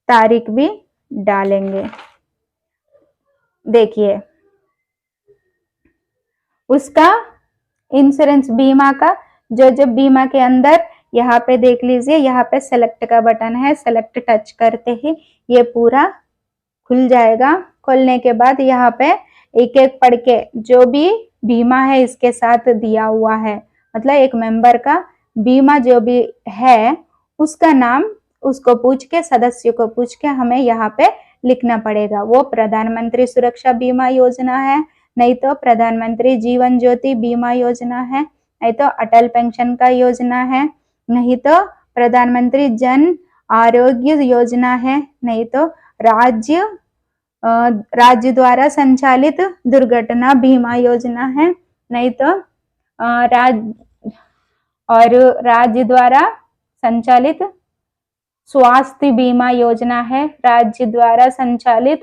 तारीख भी डालेंगे। देखिए उसका इंश्योरेंस बीमा का जो बीमा के अंदर यहाँ पे देख लीजिए, यहाँ पे सेलेक्ट का बटन है, सेलेक्ट टच करते ही ये पूरा खुल जाएगा। खोलने के बाद यहाँ पे एक एक पढ़ के जो भी बीमा है इसके साथ दिया हुआ है, मतलब एक मेंबर का बीमा जो भी है उसका नाम उसको पूछ के, सदस्य को पूछ के हमें यहाँ पे लिखना पड़ेगा। वो प्रधानमंत्री सुरक्षा बीमा योजना है, नहीं तो प्रधानमंत्री जीवन ज्योति बीमा योजना है, नहीं तो अटल पेंशन का योजना है, नहीं तो प्रधानमंत्री जन आरोग्य योजना है, नहीं तो राज्य राज्य द्वारा संचालित दुर्घटना बीमा योजना है, नहीं तो राज्य द्वारा संचालित स्वास्थ्य बीमा योजना है, राज्य द्वारा संचालित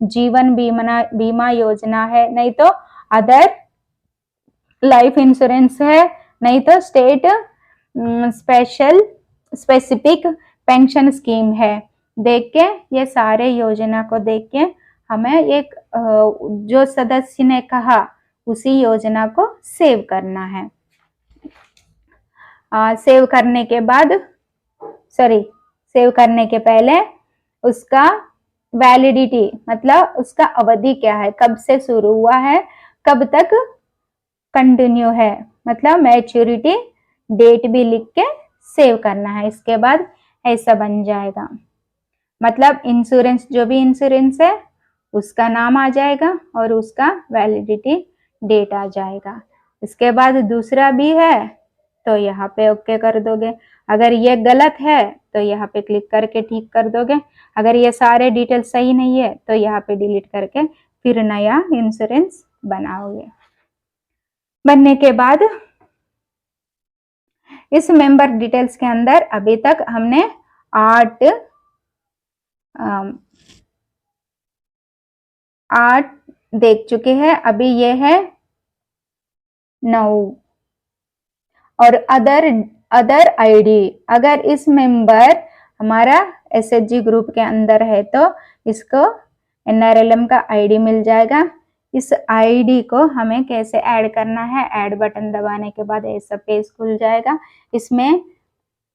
जीवन बीमा योजना है, नहीं तो अदर लाइफ इंश्योरेंस है, नहीं तो स्टेट स्पेसिफिक पेंशन स्कीम है। देख के ये सारे योजना को देख के हमें एक जो सदस्य ने कहा उसी योजना को सेव करना है। सेव करने के बाद सेव करने के पहले उसका वैलिडिटी मतलब उसका अवधि क्या है, कब से शुरू हुआ है, कब तक कंटिन्यू है, मतलब मैच्योरिटी डेट भी लिख के सेव करना है। इसके बाद ऐसा बन जाएगा, मतलब इंश्योरेंस जो भी इंश्योरेंस है उसका नाम आ जाएगा और उसका वैलिडिटी डेट आ जाएगा। इसके बाद दूसरा भी है तो यहाँ पे ओके कर दोगे। अगर ये गलत है तो यहाँ पे क्लिक करके ठीक कर दोगे। अगर ये सारे डिटेल सही नहीं है तो यहाँ पे डिलीट करके फिर नया इंश्योरेंस बनाओगे। बनने के बाद इस मेंबर डिटेल्स के अंदर अभी तक हमने 8 देख चुके हैं, अभी ये है 9। और अदर आईडी, अगर इस मेंबर हमारा एसएचजी ग्रुप के अंदर है तो इसको एनआरएलएम का आईडी मिल जाएगा। इस आईडी को हमें कैसे ऐड करना है, ऐड बटन दबाने के बाद ऐसा पेज खुल जाएगा। इसमें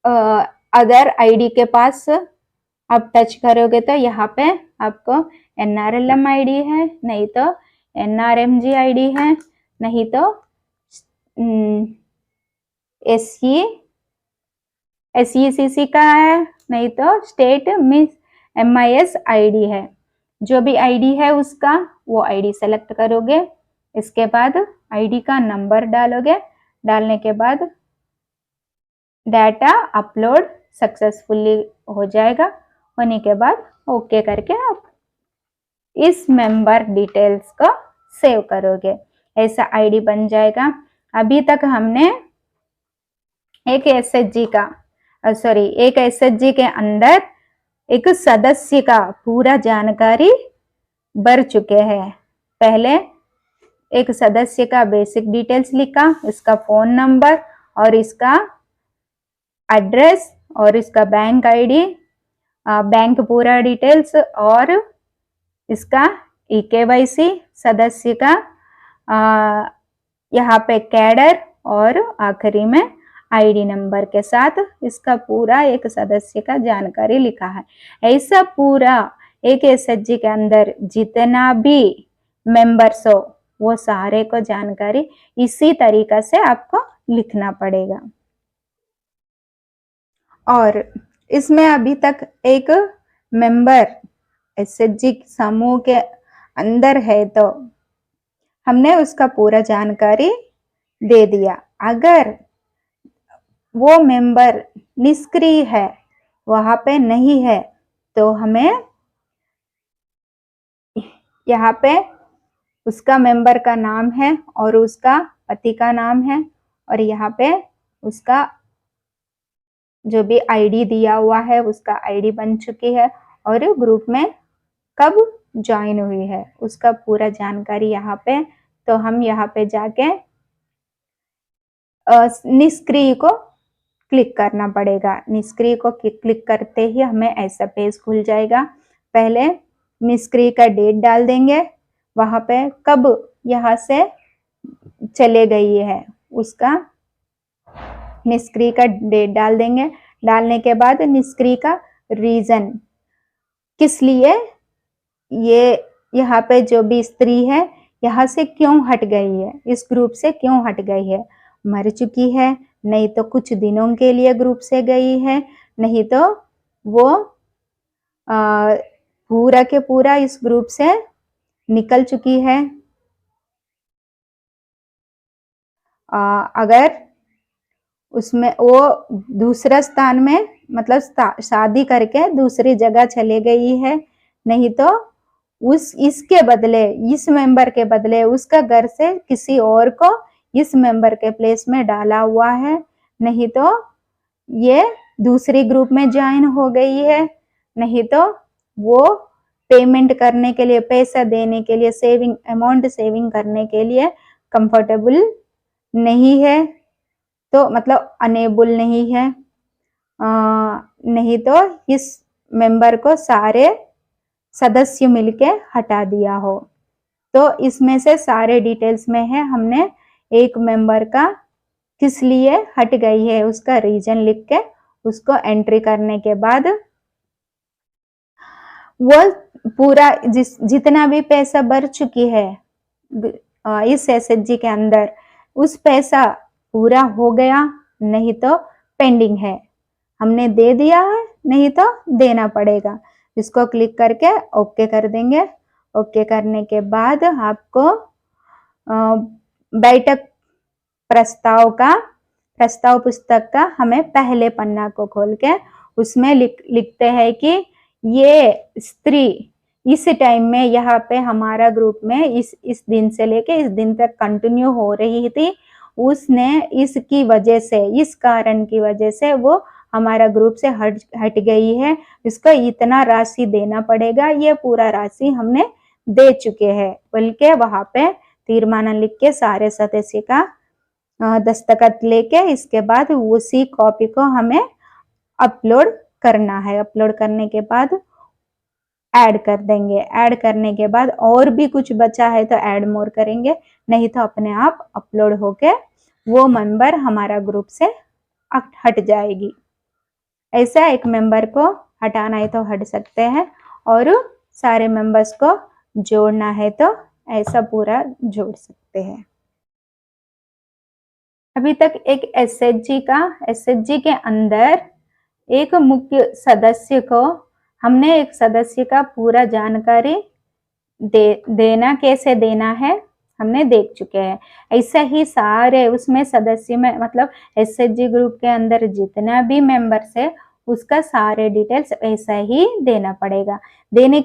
अदर आईडी के पास आप टच करोगे तो यहाँ पे आपको एनआरएलएम आईडी है, नहीं तो एनआरएमजी आईडी है, नहीं तो एसईसीसी का है, नहीं तो स्टेट MIS आईडी है। जो भी आईडी है उसका वो आईडी सेलेक्ट करोगे। इसके बाद आईडी का नंबर डालोगे। डालने के बाद डाटा अपलोड सक्सेसफुली हो जाएगा। होने के बाद ओके करके आप इस मेंबर डिटेल्स को सेव करोगे। ऐसा आईडी बन जाएगा। अभी तक हमने एक एसएचजी के अंदर एक सदस्य का पूरा जानकारी भर चुके हैं। पहले एक सदस्य का बेसिक डिटेल्स लिखा, इसका फोन नंबर और इसका एड्रेस और इसका बैंक आईडी, बैंक पूरा डिटेल्स और इसका EKYC सदस्य का यहाँ पे कैडर और आखिरी में आईडी नंबर के साथ इसका पूरा एक सदस्य का जानकारी लिखा है। ऐसा पूरा एक एसएचजी के अंदर जितना भी मेंबर्स हो वो सारे को जानकारी इसी तरीका से आपको लिखना पड़ेगा। और इसमें अभी तक एक मेंबर एसएचजी समूह के अंदर है तो हमने उसका पूरा जानकारी दे दिया। अगर वो मेंबर निष्क्रिय है, वहां पे नहीं है, तो हमें यहाँ पे उसका मेंबर का नाम है और उसका पति का नाम है और यहाँ पे उसका जो भी आईडी दिया हुआ है उसका आईडी बन चुकी है और ग्रुप में कब ज्वाइन हुई है उसका पूरा जानकारी यहाँ पे। तो हम यहाँ पे जाके निष्क्रिय को क्लिक करना पड़ेगा। निष्क्रिय को क्लिक करते ही हमें ऐसा पेज खुल जाएगा। पहले निष्क्रिय का डेट डाल देंगे, वहां पे कब यहाँ से चले गई है उसका निष्क्रिय का डेट डाल देंगे। डालने के बाद निष्क्रिय का रीजन, किस लिए ये यहाँ पे जो भी स्त्री है यहाँ से क्यों हट गई है, इस ग्रुप से क्यों हट गई है, मर चुकी है, नहीं तो कुछ दिनों के लिए ग्रुप से गई है, नहीं तो वो पूरा के पूरा इस ग्रुप से निकल चुकी है। अगर उसमें वो दूसरा स्थान में मतलब शादी करके दूसरी जगह चले गई है, नहीं तो इसके बदले, इस मेंबर के बदले उसका घर से किसी और को इस मेंबर के प्लेस में डाला हुआ है, नहीं तो ये दूसरी ग्रुप में ज्वाइन हो गई है, नहीं तो वो पेमेंट करने के लिए, पैसा देने के लिए, सेविंग अमाउंट सेविंग करने के लिए कंफर्टेबल नहीं है, तो मतलब अनेबल नहीं है, नहीं तो इस मेंबर को सारे सदस्य मिलके हटा दिया हो। तो इसमें से सारे डिटेल्स में है, हमने एक मेंबर का किस लिए हट गई है उसका रीजन लिख के उसको एंट्री करने के बाद वो पूरा जितना भी पैसा भर चुकी है इस एसएचजी के अंदर, उस पैसा पूरा हो गया, नहीं तो पेंडिंग है, हमने दे दिया है, नहीं तो देना पड़ेगा। इसको क्लिक करके ओके कर देंगे। ओके करने के बाद आपको बैठक प्रस्ताव पुस्तक का हमें पहले पन्ना को खोल के उसमें लिखते हैं कि ये स्त्री इस टाइम में यहाँ पे हमारा ग्रुप में इस दिन से लेके इस दिन तक कंटिन्यू हो रही थी, उसने इसकी वजह से, इस कारण की वजह से वो हमारा ग्रुप से हट गई है, इसको इतना राशि देना पड़ेगा, ये पूरा राशि हमने दे चुके हैं बोल के वहां पे तीर्मानन लिख के सारे सदस्य का दस्तखत लेके इसके बाद उसी कॉपी को हमें अपलोड करना है। अपलोड करने के बाद ऐड कर देंगे। ऐड करने के बाद और भी कुछ बचा है तो ऐड मोर करेंगे, नहीं तो अपने आप अपलोड होके वो मेंबर हमारा ग्रुप से हट जाएगी। ऐसा एक मेंबर को हटाना है तो हट सकते हैं और सारे मेंबर्स को जोड़ना है तो ऐसा पूरा जोड़ सकते हैं। अभी तक एक एसएचजी के अंदर एक मुख्य सदस्य को हमने एक सदस्य का पूरा जानकारी देना कैसे देना है हमने देख चुके हैं। ऐसा ही सारे उसमें सदस्य में मतलब एसएचजी ग्रुप के अंदर जितना भी मेंबर्स है उसका सारे डिटेल्स ऐसा ही देना पड़ेगा। देने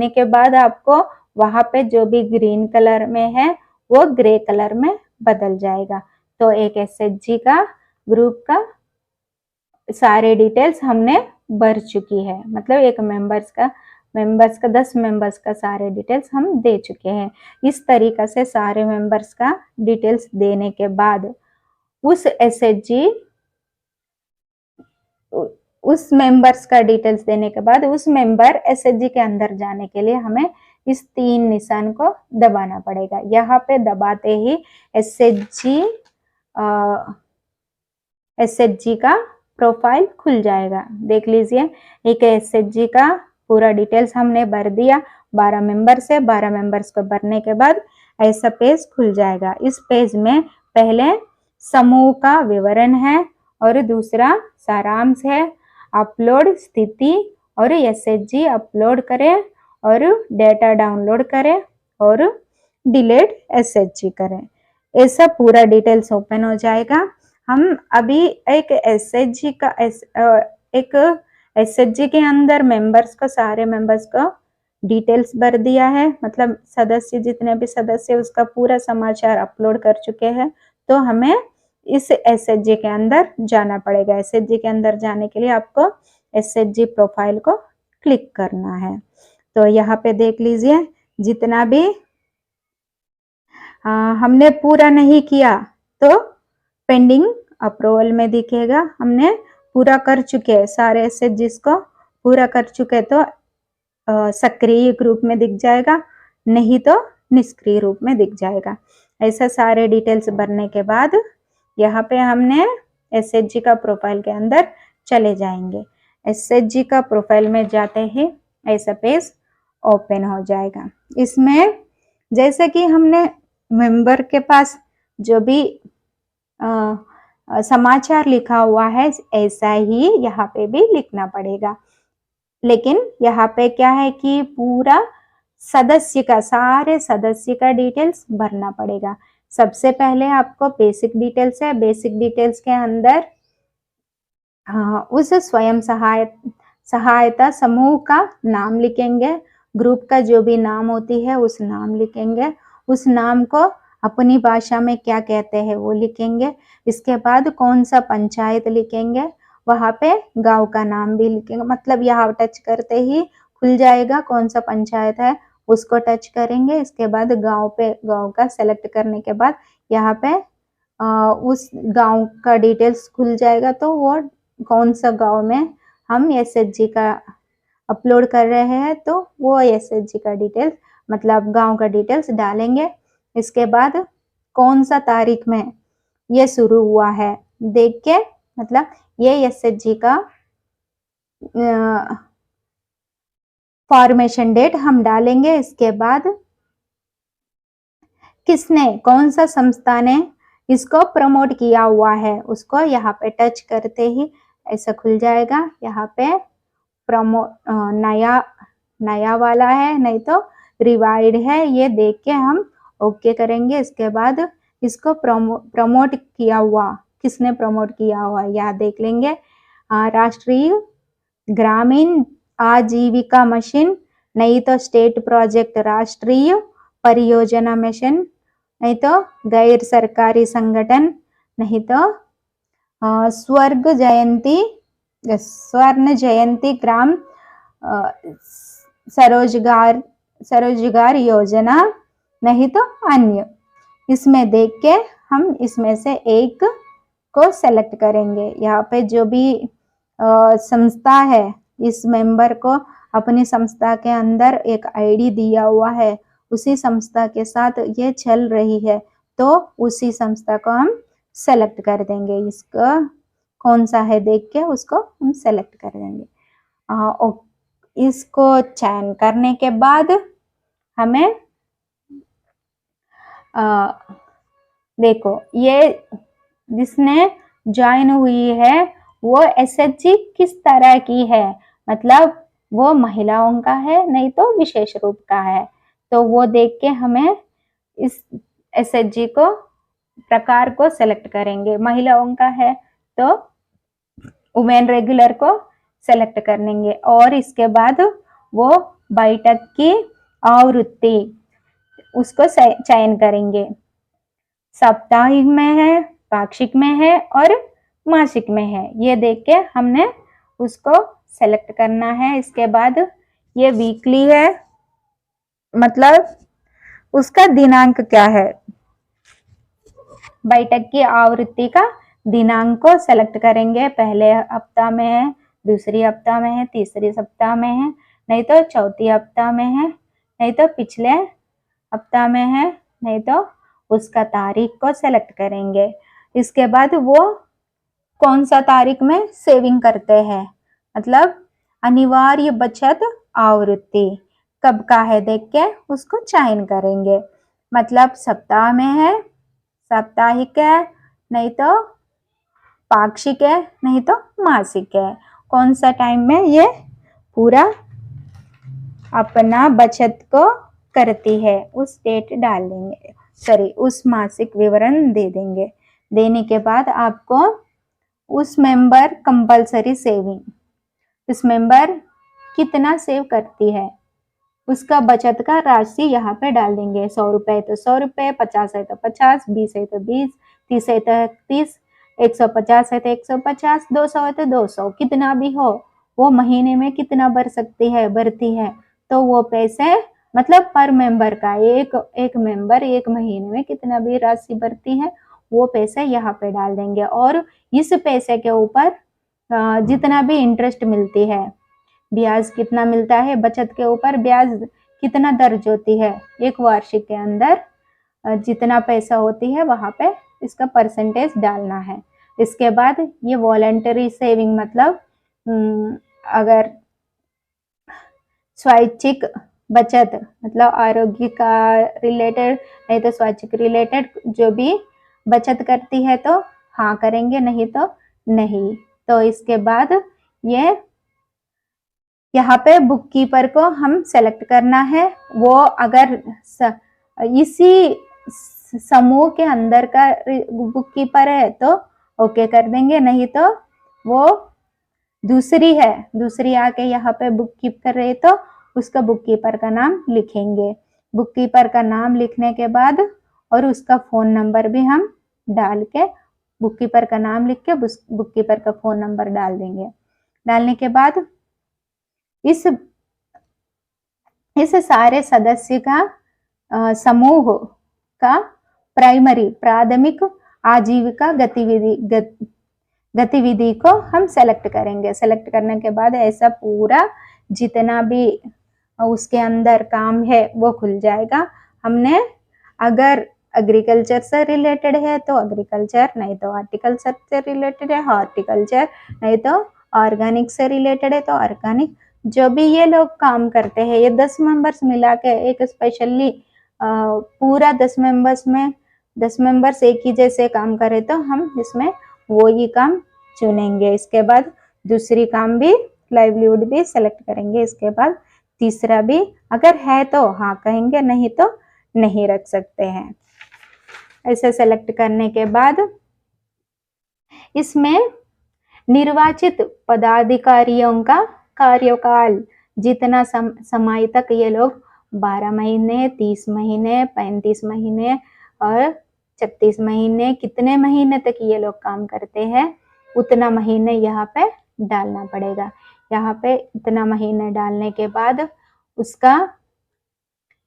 के बाद आपको वहां पे जो भी ग्रीन कलर में है वो ग्रे कलर में बदल जाएगा। तो एक एसएचजी का ग्रुप का सारे डिटेल्स हमने भर चुकी है, मतलब एक मेंबर्स का 10 मेंबर्स का सारे डिटेल्स हम दे चुके हैं। इस तरीका से सारे मेंबर्स का डिटेल्स देने के बाद उस मेंबर्स का डिटेल्स देने के बाद उस मेंबर एसएचजी के अंदर जाने के लिए हमें इस 3 निशान को दबाना पड़ेगा। यहाँ पे दबाते ही एसएचजी का प्रोफाइल खुल जाएगा। देख लीजिए, एक एसएचजी का पूरा डिटेल्स हमने भर दिया। 12 मेंबर्स है, 12 मेंबर्स को भरने के बाद ऐसा पेज खुल जाएगा। इस पेज में पहले समूह का विवरण है और दूसरा सारांश है, अपलोड स्थिति और एसएचजी अपलोड करें और डेटा डाउनलोड करें और डिलीट एसएचजी करें। ऐसा पूरा डिटेल्स ओपन हो जाएगा। हम अभी एक एसएचजी के अंदर मेंबर्स को, सारे मेंबर्स को डिटेल्स भर दिया है, मतलब सदस्य जितने भी सदस्य उसका पूरा समाचार अपलोड कर चुके हैं। तो हमें इस एसएचजी के अंदर जाना पड़ेगा। एसएचजी के अंदर जाने के लिए आपको एसएचजी प्रोफाइल को क्लिक करना है। तो यहाँ पे देख लीजिए, जितना भी हमने पूरा नहीं किया तो पेंडिंग अप्रूवल में दिखेगा। हमने पूरा कर चुके हैं, सारे एसएचजीज को पूरा कर चुके तो सक्रिय ग्रुप में दिख जाएगा, नहीं तो निष्क्रिय रूप में दिख जाएगा। ऐसा सारे डिटेल्स भरने के बाद यहाँ पे हमने एसएचजी का प्रोफाइल के अंदर चले जाएंगे। एसएचजी का प्रोफाइल में जाते ही ऐसा पेज ओपन हो जाएगा। इसमें जैसे कि हमने मेंबर के पास जो भी समाचार लिखा हुआ है ऐसा ही यहाँ पे भी लिखना पड़ेगा। लेकिन यहाँ पे क्या है कि पूरा सदस्य का, सारे सदस्य का डिटेल्स भरना पड़ेगा, सबसे पहले आपको बेसिक डिटेल्स है, बेसिक डिटेल्स के अंदर उस स्वयं सहायता समूह का नाम लिखेंगे, ग्रुप का जो भी नाम होती है उस नाम लिखेंगे, उस नाम को अपनी भाषा में क्या कहते हैं वो लिखेंगे। इसके बाद कौन सा पंचायत लिखेंगे, वहां पे गांव का नाम भी लिखेंगे, मतलब यहाँ टच करते ही खुल जाएगा कौन सा पंचायत है, उसको टच करेंगे। इसके बाद गांव का सेलेक्ट करने के बाद यहाँ पे उस गांव का डिटेल्स खुल जाएगा, तो वो कौन सा गांव में हम एसएचजी का अपलोड कर रहे हैं तो वो एसएचजी का डिटेल्स मतलब गांव का डिटेल्स डालेंगे। इसके बाद कौन सा तारीख में ये शुरू हुआ है देख के, मतलब ये एसएचजी का फॉर्मेशन डेट हम डालेंगे। इसके बाद किसने, कौन सा संस्था ने इसको प्रमोट किया हुआ है उसको यहाँ पे टच करते ही ऐसा खुल जाएगा। यहाँ पे नया वाला है नहीं तो रिवाइड है, ये देख के हम ओके करेंगे। इसके बाद इसको प्रमोट किया हुआ, किसने प्रमोट किया हुआ यहाँ देख लेंगे। राष्ट्रीय ग्रामीण आजीविका मिशन, नहीं तो स्टेट प्रोजेक्ट राष्ट्रीय परियोजना मिशन, नहीं तो गैर सरकारी संगठन, नहीं तो स्वर्ण जयंती ग्राम स्वरोजगार योजना, नहीं तो अन्य। इसमें देख के हम इसमें से एक को सेलेक्ट करेंगे। यहाँ पे जो भी संस्था है इस मेंबर को अपनी संस्था के अंदर एक आईडी दिया हुआ है, उसी संस्था के साथ ये चल रही है तो उसी संस्था को हम सेलेक्ट कर देंगे। इसका कौन सा है देख के उसको हम सेलेक्ट कर देंगे। इसको चयन करने के बाद हमें देखो ये जिसने ज्वाइन हुई है वो एसएचजी किस तरह की है, मतलब वो महिलाओं का है नहीं तो विशेष रूप का है, तो वो देख के हमें इस एसएचजी को प्रकार को सेलेक्ट करेंगे। महिलाओं का है तो वुमेन रेगुलर को सेलेक्ट करेंगे और इसके बाद वो बैठक की आवृत्ति उसको चयन करेंगे, साप्ताहिक में है, पाक्षिक में है और मासिक में है, ये देख के हमने उसको सेलेक्ट करना है। इसके बाद ये वीकली है, मतलब उसका दिनांक क्या है, बैठक की आवृत्ति का दिनांक को सेलेक्ट करेंगे। पहले हफ्ता में है, दूसरी हफ्ता में है, तीसरी सप्ताह में है, नहीं तो चौथी हफ्ता में है, नहीं तो पिछले हफ्ता में है, नहीं तो उसका तारीख को सेलेक्ट करेंगे। इसके बाद वो कौन सा तारीख में सेविंग करते हैं, मतलब अनिवार्य बचत आवृत्ति कब का है देख के उसको चयन करेंगे, मतलब सप्ताह में है, साप्ताहिक है, नहीं तो पाक्षिक है, नहीं तो मासिक है, कौन सा टाइम में ये पूरा अपना बचत को करती है उस डेट डाल देंगे, सॉरी उस मासिक विवरण दे देंगे। देने के बाद आपको उस मेंबर कंपलसरी सेविंग, इस मेंबर कितना सेव करती है उसका बचत का राशि यहाँ पे डाल देंगे। 100 रुपए तो 100 रुपए, 50 है तो 50, 20 है तो 20, 30 है तो 30, 150 है तो 150, 200 है तो 200, कितना भी हो वो महीने में कितना भरती है तो वो पैसे मतलब पर मेंबर का एक मेंबर एक महीने में कितना भी राशि भरती है वो पैसे यहाँ पे डाल देंगे। और इस पैसे के ऊपर जितना भी इंटरेस्ट मिलती है, ब्याज कितना मिलता है, बचत के ऊपर ब्याज कितना दर्ज होती है एक वार्षिक के अंदर, जितना पैसा होती है वहां पे इसका परसेंटेज डालना है। इसके बाद ये वॉलंटरी सेविंग मतलब अगर स्वैच्छिक बचत मतलब आरोग्य का रिलेटेड नहीं तो स्वैच्छिक रिलेटेड जो भी बचत करती है तो हाँ करेंगे, नहीं तो नहीं। तो इसके बाद ये यहाँ पे बुक कीपर को हम सेलेक्ट करना है, वो अगर इसी समूह के अंदर का बुक कीपर है तो ओके कर देंगे, नहीं तो वो दूसरी आके यहाँ पे बुक कीपर है तो उसका बुक कीपर का नाम लिखेंगे। बुक कीपर का नाम लिखने के बाद और उसका फोन नंबर भी हम डाल के, बुक कीपर का नाम लिख के बुक कीपर का फोन नंबर डाल देंगे। डालने के बाद इस सारे सदस्य का समूह का प्राथमिक आजीविका गतिविधि को हम सेलेक्ट करेंगे। सेलेक्ट करने के बाद ऐसा पूरा जितना भी उसके अंदर काम है वो खुल जाएगा। हमने अगर एग्रीकल्चर से रिलेटेड है तो एग्रीकल्चर, नहीं तो हॉर्टिकल्चर से रिलेटेड है हॉर्टिकल्चर, नहीं तो ऑर्गेनिक से रिलेटेड है तो ऑर्गेनिक। जो भी ये लोग काम करते हैं, ये 10 मेंबर्स मिला के एक स्पेशली पूरा 10 मेंबर्स एक ही जैसे काम करे तो हम इसमें वो ही काम चुनेंगे। इसके बाद दूसरी काम भी, लाइवलीहुड भी सेलेक्ट करेंगे। इसके बाद तीसरा भी अगर है तो हाँ कहेंगे, नहीं तो नहीं रख सकते हैं। ऐसे सेलेक्ट करने के बाद इसमें निर्वाचित पदाधिकारियों का कार्यकाल जितना समय तक ये लोग 12 महीने, 30 महीने, 35 महीने और 36 महीने, कितने महीने तक ये लोग काम करते हैं उतना महीने यहाँ पे डालना पड़ेगा। यहाँ पे इतना महीने डालने के बाद उसका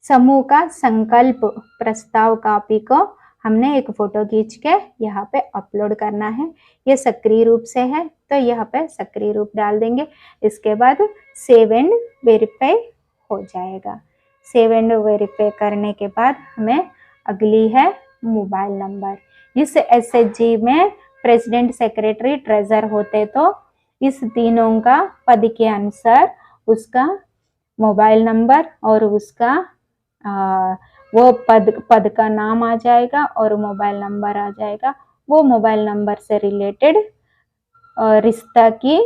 समूह का संकल्प प्रस्ताव कॉपी को हमने एक फोटो खींच के यहाँ पे अपलोड करना है। ये सक्रिय रूप से है तो यहाँ पे सक्रिय रूप डाल देंगे। इसके बाद सेव एंड वेरीफाई हो जाएगा। सेव एंड वेरीफाई करने के बाद हमें अगली है मोबाइल नंबर। इस एसएचजी में प्रेसिडेंट, सेक्रेटरी, ट्रेजर होते तो इस तीनों का पद के अनुसार उसका मोबाइल नंबर और उसका वो पद का नाम आ जाएगा और मोबाइल नंबर आ जाएगा। वो मोबाइल नंबर से रिलेटेड रिश्ता की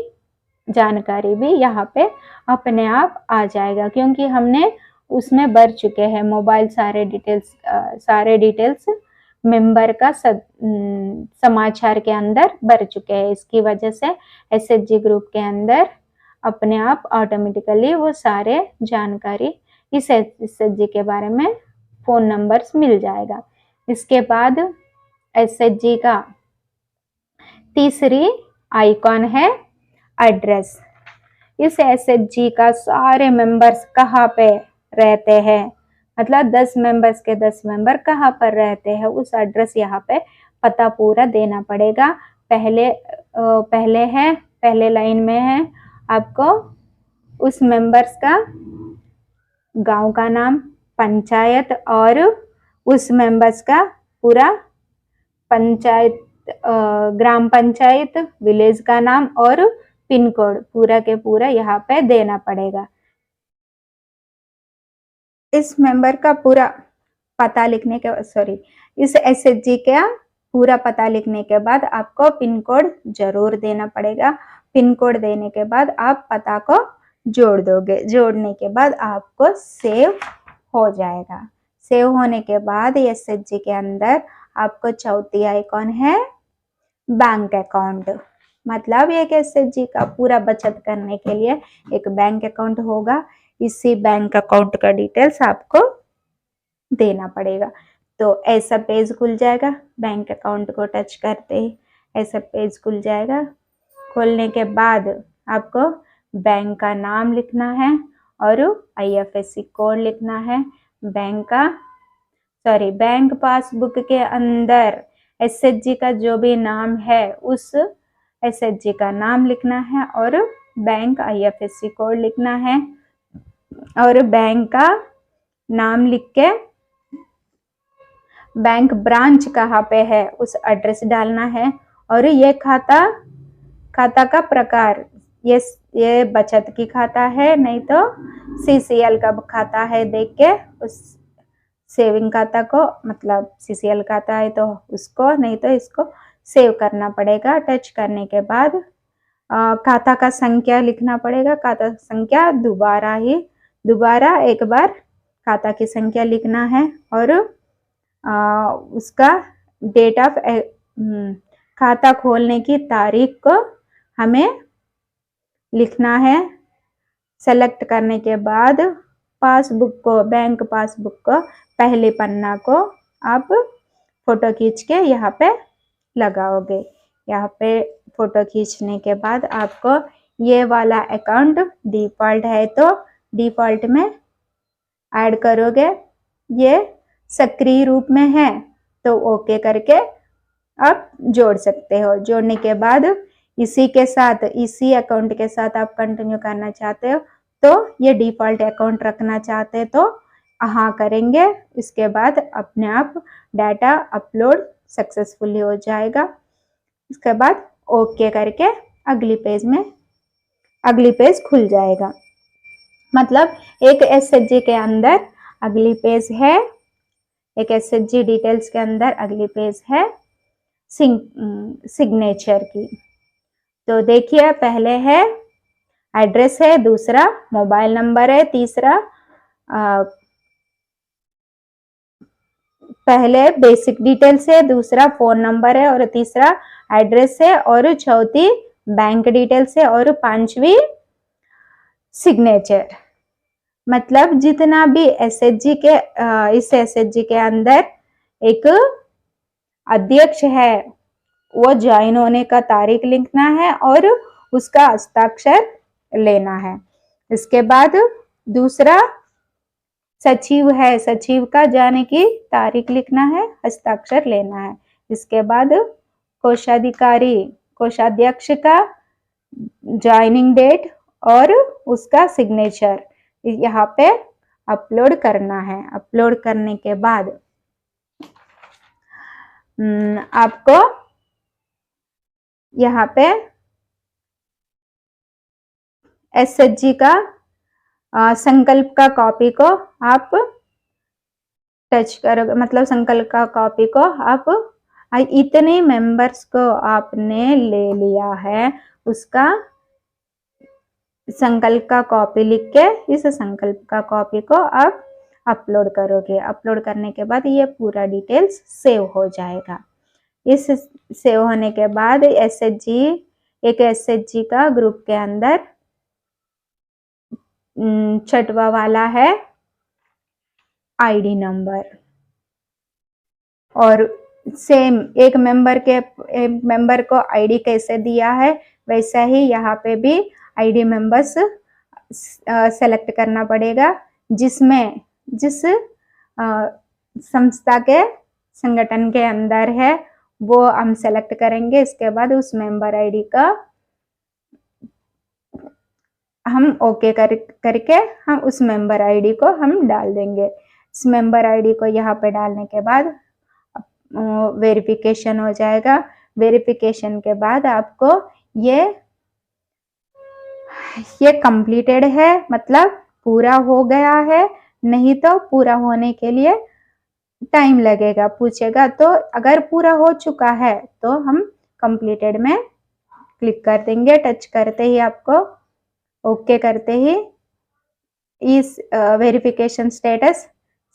जानकारी भी यहाँ पे अपने आप आ जाएगा, क्योंकि हमने उसमें भर चुके हैं मोबाइल सारे डिटेल्स मेंबर का समाचार के अंदर भर चुके हैं। इसकी वजह से एसएचजी ग्रुप के अंदर अपने आप ऑटोमेटिकली वो सारे जानकारी इस एसएचजी के बारे में फोन नंबर्स मिल जाएगा। इसके बाद एसएचजी का तीसरी आइकॉन है एड्रेस। इस एसएचजी का सारे मेंबर्स कहाँ पे रहते हैं, मतलब 10 मेंबर्स के 10 मेंबर कहाँ पर रहते हैं, उस एड्रेस यहाँ पे पता पूरा देना पड़ेगा। पहले लाइन में है आपको उस मेंबर्स का गांव का नाम, पंचायत और उस मेंबर्स का पूरा पंचायत, ग्राम पंचायत, विलेज का नाम और पिन कोड पूरा के पूरा यहाँ पे देना पड़ेगा। इस मेंबर का पूरा पता लिखने के इस एसएचजी का पूरा पता लिखने के बाद आपको पिन कोड जरूर देना पड़ेगा। पिन कोड देने के बाद आप पता को जोड़ दोगे। जोड़ने के बाद आपको सेव हो जाएगा। सेव होने के बाद एसएचजी के अंदर आपको चौथी आइकॉन है बैंक अकाउंट। मतलब एक एसएचजी का पूरा बचत करने के लिए एक बैंक अकाउंट होगा। इसी बैंक अकाउंट का डिटेल्स आपको देना पड़ेगा। तो ऐसा पेज खुल जाएगा। बैंक अकाउंट को टच करते ही ऐसा पेज खुल जाएगा। खोलने के बाद आपको बैंक का नाम लिखना है और आईएफएससी कोड लिखना है। बैंक पासबुक के अंदर एसएचजी का जो भी नाम है उस एसएचजी का नाम लिखना है और बैंक आईएफएससी कोड लिखना है और बैंक का नाम लिख के बैंक ब्रांच कहाँ पे है उस एड्रेस डालना है। और ये खाता का प्रकार, ये बचत की खाता है नहीं तो सीसीएल का खाता है, देख के उस सेविंग खाता को, मतलब सीसीएल खाता है तो उसको, नहीं तो इसको सेव करना पड़ेगा। टच करने के बाद खाता का संख्या लिखना पड़ेगा। खाता संख्या दोबारा एक बार खाता की संख्या लिखना है और उसका डेट ऑफ खाता खोलने की तारीख को हमें लिखना है। सेलेक्ट करने के बाद पासबुक को, बैंक पासबुक को, पहले पन्ना को आप फोटो खींच के यहाँ पे लगाओगे। यहाँ पे फोटो खींचने के बाद आपको ये वाला अकाउंट डिफॉल्ट है तो डिफॉल्ट में ऐड करोगे। ये सक्रिय रूप में है तो ओके करके आप जोड़ सकते हो। जोड़ने के बाद इसी के साथ, इसी अकाउंट के साथ आप कंटिन्यू करना चाहते हो तो ये डिफॉल्ट अकाउंट रखना चाहते हो तो हाँ करेंगे। इसके बाद अपने आप डाटा अपलोड सक्सेसफुली हो जाएगा। इसके बाद ओके करके अगली पेज खुल जाएगा। मतलब एक एसएचजी के अंदर अगली पेज है, एक एसएचजी डिटेल्स के अंदर अगली पेज है सिग्नेचर की। तो देखिए, पहले है एड्रेस है, दूसरा मोबाइल नंबर है, तीसरा पहले बेसिक डिटेल्स है, दूसरा फोन नंबर है और तीसरा एड्रेस है और चौथी बैंक डिटेल्स है और पांचवी सिग्नेचर। मतलब जितना भी एसएचजी के इस एसएचजी के अंदर एक अध्यक्ष है वो ज्वाइन होने का तारीख लिखना है और उसका हस्ताक्षर लेना है। इसके बाद दूसरा सचिव है, सचिव का जाने की तारीख लिखना है, हस्ताक्षर लेना है। इसके बाद कोषाधिकारी, कोषाध्यक्ष का ज्वाइनिंग डेट और उसका सिग्नेचर यहाँ पे अपलोड करना है। अपलोड करने के बाद आपको यहाँ पे एसएचजी का संकल्प का कॉपी को आप टच करोगे। मतलब संकल्प का कॉपी को आप इतने मेंबर्स को आपने ले लिया है उसका संकल्प का कॉपी लिख के इस संकल्प का कॉपी को आप अपलोड करोगे। अपलोड करने के बाद ये पूरा डिटेल्स सेव हो जाएगा। इस सेव होने के बाद एक एसएचजी का ग्रुप के अंदर छठवा वाला है आईडी नंबर। और सेम एक मेंबर को आईडी कैसे दिया है वैसा ही यहाँ पे भी आईडी मेंबर्स सेलेक्ट करना पड़ेगा। जिस संस्था के संगठन के अंदर है वो हम सेलेक्ट करेंगे। इसके बाद उस मेंबर आईडी का हम ओके करके हम उस मेंबर आईडी को हम डाल देंगे। इस मेंबर आईडी को यहाँ पे डालने के बाद वेरिफिकेशन हो जाएगा। वेरिफिकेशन के बाद आपको ये कंप्लीटेड है, मतलब पूरा हो गया है। नहीं तो पूरा होने के लिए टाइम लगेगा, पूछेगा। तो अगर पूरा हो चुका है तो हम कंप्लीटेड में क्लिक कर देंगे। टच करते ही आपको ओके करते ही इस वेरिफिकेशन स्टेटस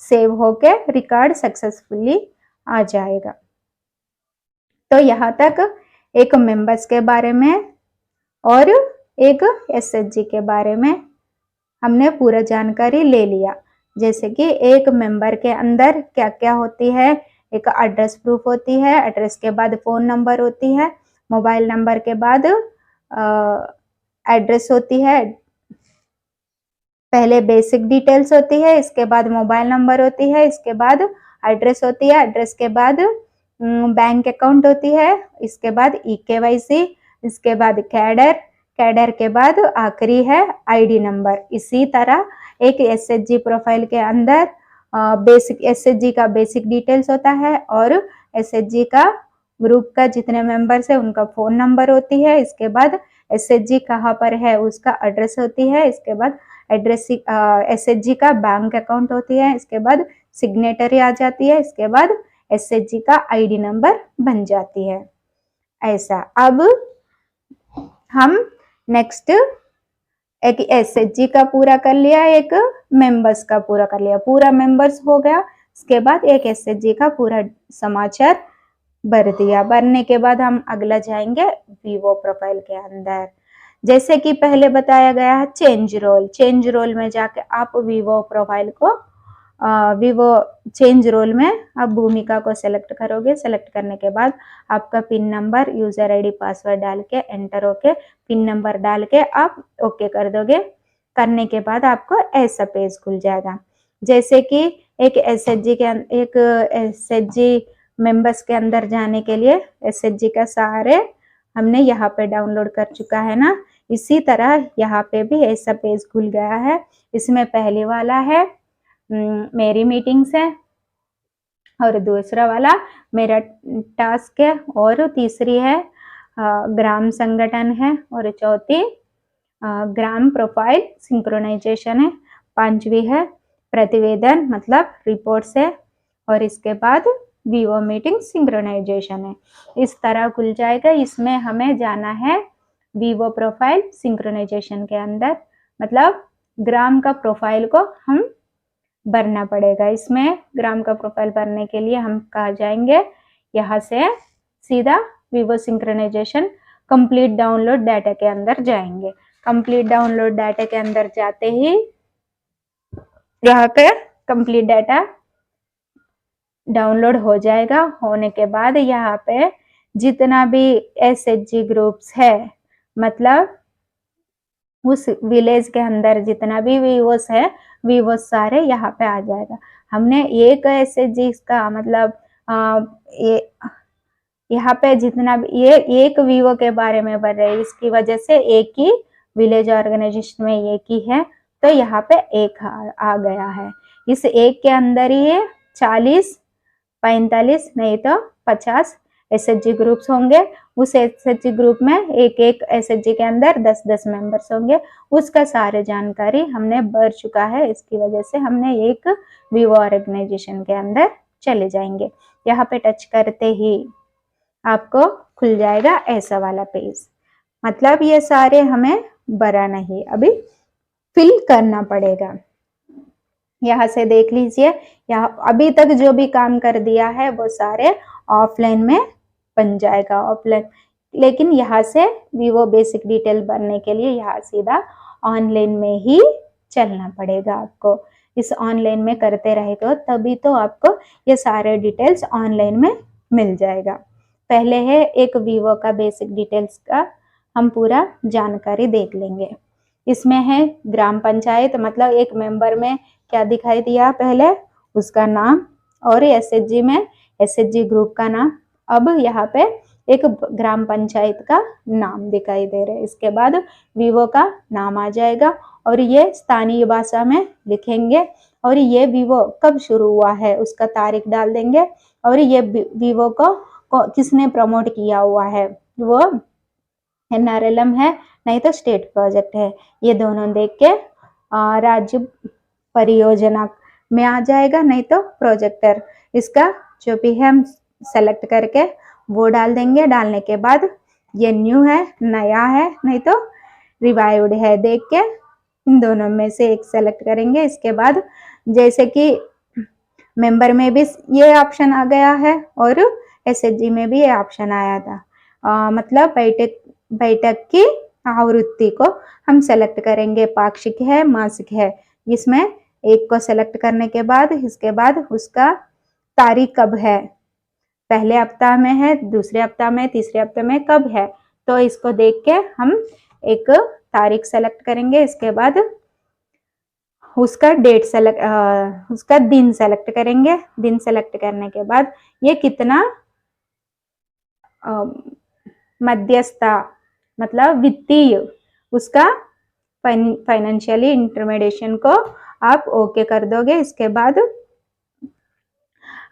सेव होके रिकॉर्ड सक्सेसफुली आ जाएगा। तो यहाँ तक एक मेंबर्स के बारे में और एक एसएचजी के बारे में हमने पूरा जानकारी ले लिया। जैसे कि एक मेंबर के अंदर क्या क्या होती है, एक एड्रेस प्रूफ होती है, एड्रेस के बाद फोन नंबर होती है, मोबाइल नंबर के बाद एड्रेस होती है, पहले बेसिक डिटेल्स होती है, इसके बाद मोबाइल नंबर होती है, इसके बाद एड्रेस होती है, एड्रेस के बाद बैंक अकाउंट होती है, इसके बाद EKYC, इसके बाद कैडर के बाद आखिरी है आईडी नंबर। इसी तरह एक एसएचजी प्रोफाइल के अंदर बेसिक एसएचजी का बेसिक डिटेल्स होता है और एसएचजी का ग्रुप का जितने मेंबर्स है उनका फोन नंबर होती है। इसके बाद एसएचजी कहाँ पर है उसका एड्रेस होती है। इसके बाद एसएचजी का बैंक अकाउंट होती है। इसके बाद सिग्नेटरी आ जाती है। इसके बाद एसएचजी का आईडी नंबर बन जाती है। ऐसा अब हम नेक्स्ट एक एसएचजी का पूरा कर लिया, एक मेंबर्स का पूरा कर लिया। पूरा मेंबर्स हो गया, इसके बाद एक एसएचजी का पूरा समाचार भर दिया। भरने के बाद हम अगला जाएंगे वीवो प्रोफाइल के अंदर। जैसे कि पहले बताया गया है चेंज रोल, चेंज रोल में जाके आप वीवो प्रोफाइल को वीवो चेंज रोल में आप भूमिका को सेलेक्ट करोगे। सेलेक्ट करने के बाद आपका pin number, user ID, password डाल के एंटर होके पिन नंबर डाल के आप ओके कर दोगे। करने के बाद आपको ऐसा पेज खुल जाएगा। जैसे कि एक एसएचजी मेंबर्स के अंदर जाने के लिए एसएचजी का सारे हमने यहाँ पे डाउनलोड कर चुका है ना, इसी तरह यहाँ पे भी ऐसा पेज खुल गया है। इसमें पहले वाला है मेरी मीटिंग्स है, और दूसरा वाला मेरा टास्क है, और तीसरी है ग्राम संगठन है, और चौथी ग्राम प्रोफाइल सिंक्रोनाइजेशन है, पांचवी है प्रतिवेदन मतलब रिपोर्ट्स है, और इसके बाद वीवो मीटिंग सिंक्रोनाइजेशन है। इस तरह खुल जाएगा। इसमें हमें जाना है वीवो प्रोफाइल सिंक्रोनाइजेशन के अंदर, मतलब ग्राम का प्रोफाइल को हम भरना पड़ेगा। इसमें ग्राम का प्रोफाइल भरने के लिए हम कहाँ जाएंगे, यहाँ से सीधा Vivo synchronization complete download data के अंदर जाएंगे। कंप्लीट डाउनलोड डाटा के अंदर जाते ही यहाँ पे कंप्लीट डाटा डाउनलोड हो जाएगा। होने के बाद यहाँ पे जितना भी एसएचजी ग्रुप्स है, मतलब उस विलेज के अंदर जितना भी वीवोस है, वीवोस सारे यहाँ पे आ जाएगा। हमने एक एसएचजी का मतलब यहाँ पे जितना भी ये एक वीवो के बारे में बढ़ रहे हैं, इसकी वजह से एक ही विलेज ऑर्गेनाइजेशन में एक ही है, तो यहाँ पे एक आ गया है। इस एक के अंदर ही 40, 45 नहीं तो 50 एसएचजी ग्रुप्स होंगे। उस एसएचजी ग्रुप में एक एक एसएचजी के अंदर 10-10 मेंबर्स होंगे। उसका सारे जानकारी हमने भर चुका है, इसकी वजह से हमने एक वीवो ऑर्गेनाइजेशन के अंदर चले जाएंगे। यहाँ पे टच करते ही आपको खुल जाएगा ऐसा वाला पेज। मतलब ये सारे हमें भरा नहीं, अभी फिल करना पड़ेगा। यहाँ से देख लीजिए, यहाँ अभी तक जो भी काम कर दिया है वो सारे ऑफलाइन में बन जाएगा, ऑफलाइन। लेकिन यहाँ से वीवो बेसिक डिटेल भरने के लिए यहाँ सीधा ऑनलाइन में ही चलना पड़ेगा आपको। इस ऑनलाइन में करते रहेगा तभी तो आपको ये सारे डिटेल्स ऑनलाइन में मिल जाएगा। पहले है एक वीवो का बेसिक डिटेल्स का हम पूरा जानकारी देख लेंगे। इसमें है ग्राम पंचायत, मतलब एक मेंबर में क्या दिखाई दिया, पहले उसका नाम, और एसएचजी में एसएचजी ग्रुप का नाम। अब यहाँ पे एक ग्राम पंचायत का नाम दिखाई दे रहा है। इसके बाद वीवो का नाम आ जाएगा, और ये स्थानीय भाषा में लिखेंगे, और ये वीवो कब शुरू हुआ है उसका तारीख डाल देंगे, और ये वीवो को किसने प्रमोट किया हुआ है, वो NRLM है नहीं तो स्टेट प्रोजेक्ट है, ये दोनों देख के राज्य परियोजना में आ जाएगा, नहीं तो प्रोजेक्टर। इसका जो भी है हम सेलेक्ट करके वो डाल देंगे। डालने के बाद ये न्यू है, नया है, नहीं तो रिवाइव्ड है, देख के इन दोनों में से एक सेलेक्ट करेंगे। इसके बाद जैसे कि मेंबर में भी ये ऑप्शन आ गया है और एसएचजी में भी ये ऑप्शन आया था, मतलब बैठक की आवृत्ति को हम सेलेक्ट करेंगे, पाक्षिक है, मासिक है। इसमें एक को सेलेक्ट करने के बाद इसके बाद उसका तारीख कब है, पहले हफ्ता में है, दूसरे हफ्ता में, तीसरे हफ्ते में कब है, तो इसको देख के हम एक तारीख सेलेक्ट करेंगे। इसके बाद उसका डेट सेलेक्ट उसका दिन सेलेक्ट करेंगे। दिन सेलेक्ट करने के बाद ये कितना मध्यस्था मतलब वित्तीय उसका फाइनेंशियली इंटरमीडिएशन को आप ओके कर दोगे। इसके बाद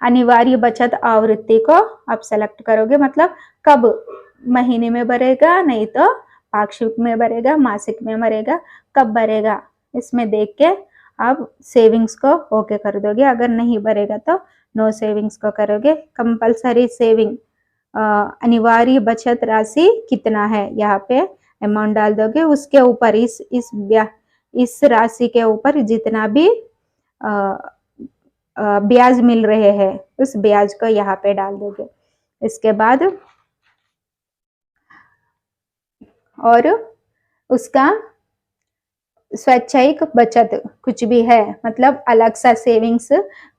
अनिवार्य बचत आवृत्ति को आप सेलेक्ट करोगे, मतलब कब महीने में भरेगा, नहीं तो पाक्षिक में भरेगा, मासिक में भरेगा, कब भरेगा, इसमें देख के आप सेविंग्स को ओके कर दोगे। अगर नहीं भरेगा तो नो सेविंग्स को करोगे। कंपलसरी सेविंग अनिवार्य बचत राशि कितना है, यहाँ पे अमाउंट डाल दोगे। उसके ऊपर इस राशि के ऊपर जितना भी ब्याज मिल रहे हैं उस ब्याज को यहाँ पे डाल दोगे। इसके बाद और उसका स्वैच्छिक बचत कुछ भी है, मतलब अलग सा सेविंग्स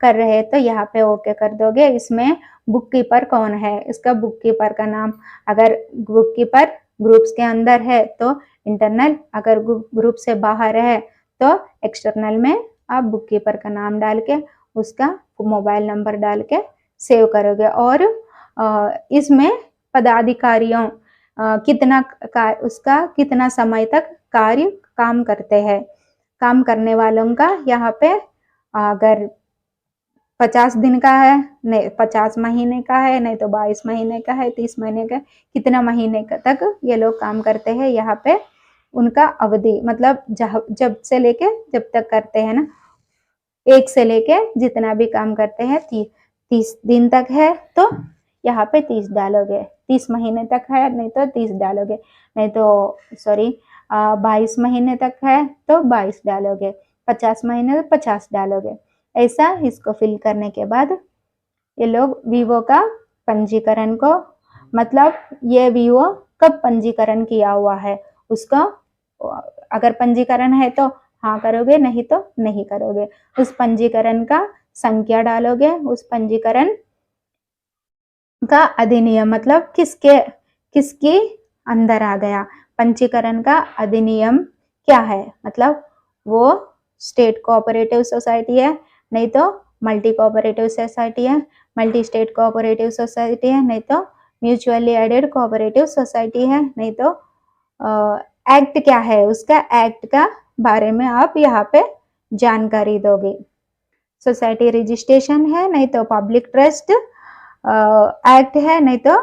कर रहे हैं तो यहाँ पे ओके कर दोगे। इसमें बुक कीपर कौन है, इसका बुक कीपर का नाम, अगर बुक कीपर ग्रुप्स के अंदर है तो इंटरनल, अगर ग्रुप से बाहर है तो एक्सटर्नल में आप बुक कीपर का नाम डाल के उसका मोबाइल नंबर डाल के सेव करोगे। और इसमें पदाधिकारियों कितना उसका कितना समय तक कार्य काम करते हैं, काम करने वालों का यहाँ पे अगर 50 दिन का है, नहीं 50 महीने का है, नहीं तो 22 महीने का है, 30 महीने का, कितना महीने तक ये लोग काम करते हैं यहाँ पे उनका अवधि, मतलब जब से लेके जब तक करते हैं ना, 1 से लेके जितना भी काम करते हैं 30 दिन तक है तो यहाँ पे 30 डालोगे, 30 महीने तक है नहीं तो 30 डालोगे, नहीं तो सॉरी 22 महीने तक है तो 22 डालोगे, 50 महीने तो 50 डालोगे। ऐसा इसको फिल करने के बाद ये लोग वीवो का पंजीकरण को, मतलब ये वीवो कब पंजीकरण किया हुआ है उसको, अगर पंजीकरण है तो हाँ करोगे, नहीं तो नहीं करोगे। उस पंजीकरण का संख्या डालोगे, उस पंजीकरण का अधिनियम, मतलब किसके अंदर आ गया, पंजीकरण का अधिनियम क्या है, मतलब वो स्टेट कोऑपरेटिव सोसाइटी है, नहीं तो मल्टी कोऑपरेटिव सोसाइटी है, मल्टी स्टेट कोऑपरेटिव सोसाइटी है, नहीं तो म्यूचुअली एडेड कोऑपरेटिव सोसाइटी है, नहीं तो एक्ट क्या है, उसका एक्ट का बारे में आप यहाँ पे जानकारी दोगे। सोसाइटी रजिस्ट्रेशन है, नहीं तो पब्लिक ट्रस्ट एक्ट है, नहीं तो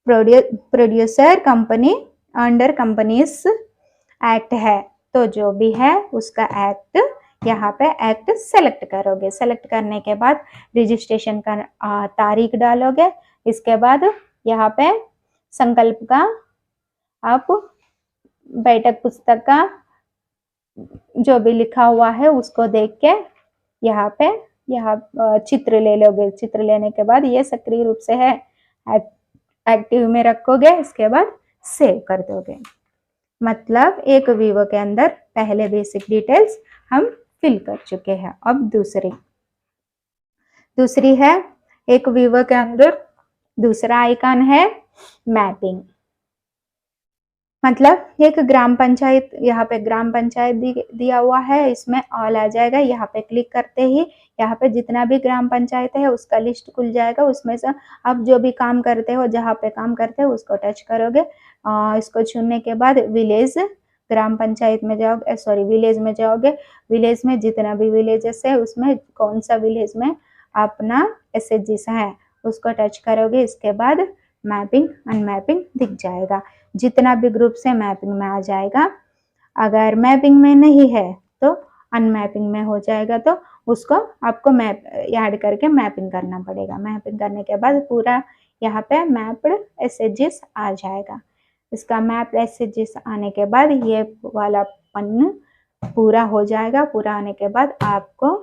producer company under companies act है। तो जो भी है उसका एक्ट यहाँ पे एक्ट सेलेक्ट करोगे। सेलेक्ट करने के बाद रजिस्ट्रेशन का तारीख डालोगे। इसके बाद यहाँ पे संकल्प का आप बैठक पुस्तक का जो भी लिखा हुआ है उसको देख के यहाँ पे चित्र ले लोगे। चित्र लेने के बाद ये सक्रिय रूप से है एक्टिव में रखोगे, इसके बाद सेव कर दोगे। मतलब एक वीवो के अंदर पहले बेसिक डिटेल्स हम फिल कर चुके हैं। अब दूसरी है एक वीवो के अंदर दूसरा आइकन है मैपिंग। मतलब एक ग्राम पंचायत, यहाँ पे ग्राम पंचायत दिया हुआ है, इसमें ऑल आ जाएगा। यहाँ पे क्लिक करते ही यहाँ पे जितना भी ग्राम पंचायत है उसका लिस्ट खुल जाएगा। उसमें से आप जो भी काम करते हो, जहाँ पे काम करते हो उसको टच करोगे। इसको चुनने के बाद विलेज, ग्राम पंचायत में जाओगे, सॉरी विलेज में जाओगे। विलेज में जितना भी विलेजेस है उसमें कौन सा विलेज में अपना एसएचजी है उसको टच करोगे। इसके बाद मैपिंग अनमैपिंग दिख जाएगा। जितना भी ग्रुप से मैपिंग में आ जाएगा। अगर मैपिंग में नहीं है तो अनमैपिंग में हो जाएगा, तो उसको आपको मैप ऐड करके मैपिंग करना पड़ेगा। मैपिंग करने के बाद पूरा यहाँ पे मैप्ड एसएचजीस आ जाएगा। इसका मैप एसएचजीस आने के बाद ये वाला पन्ना पूरा हो जाएगा। पूरा होने के बाद आपको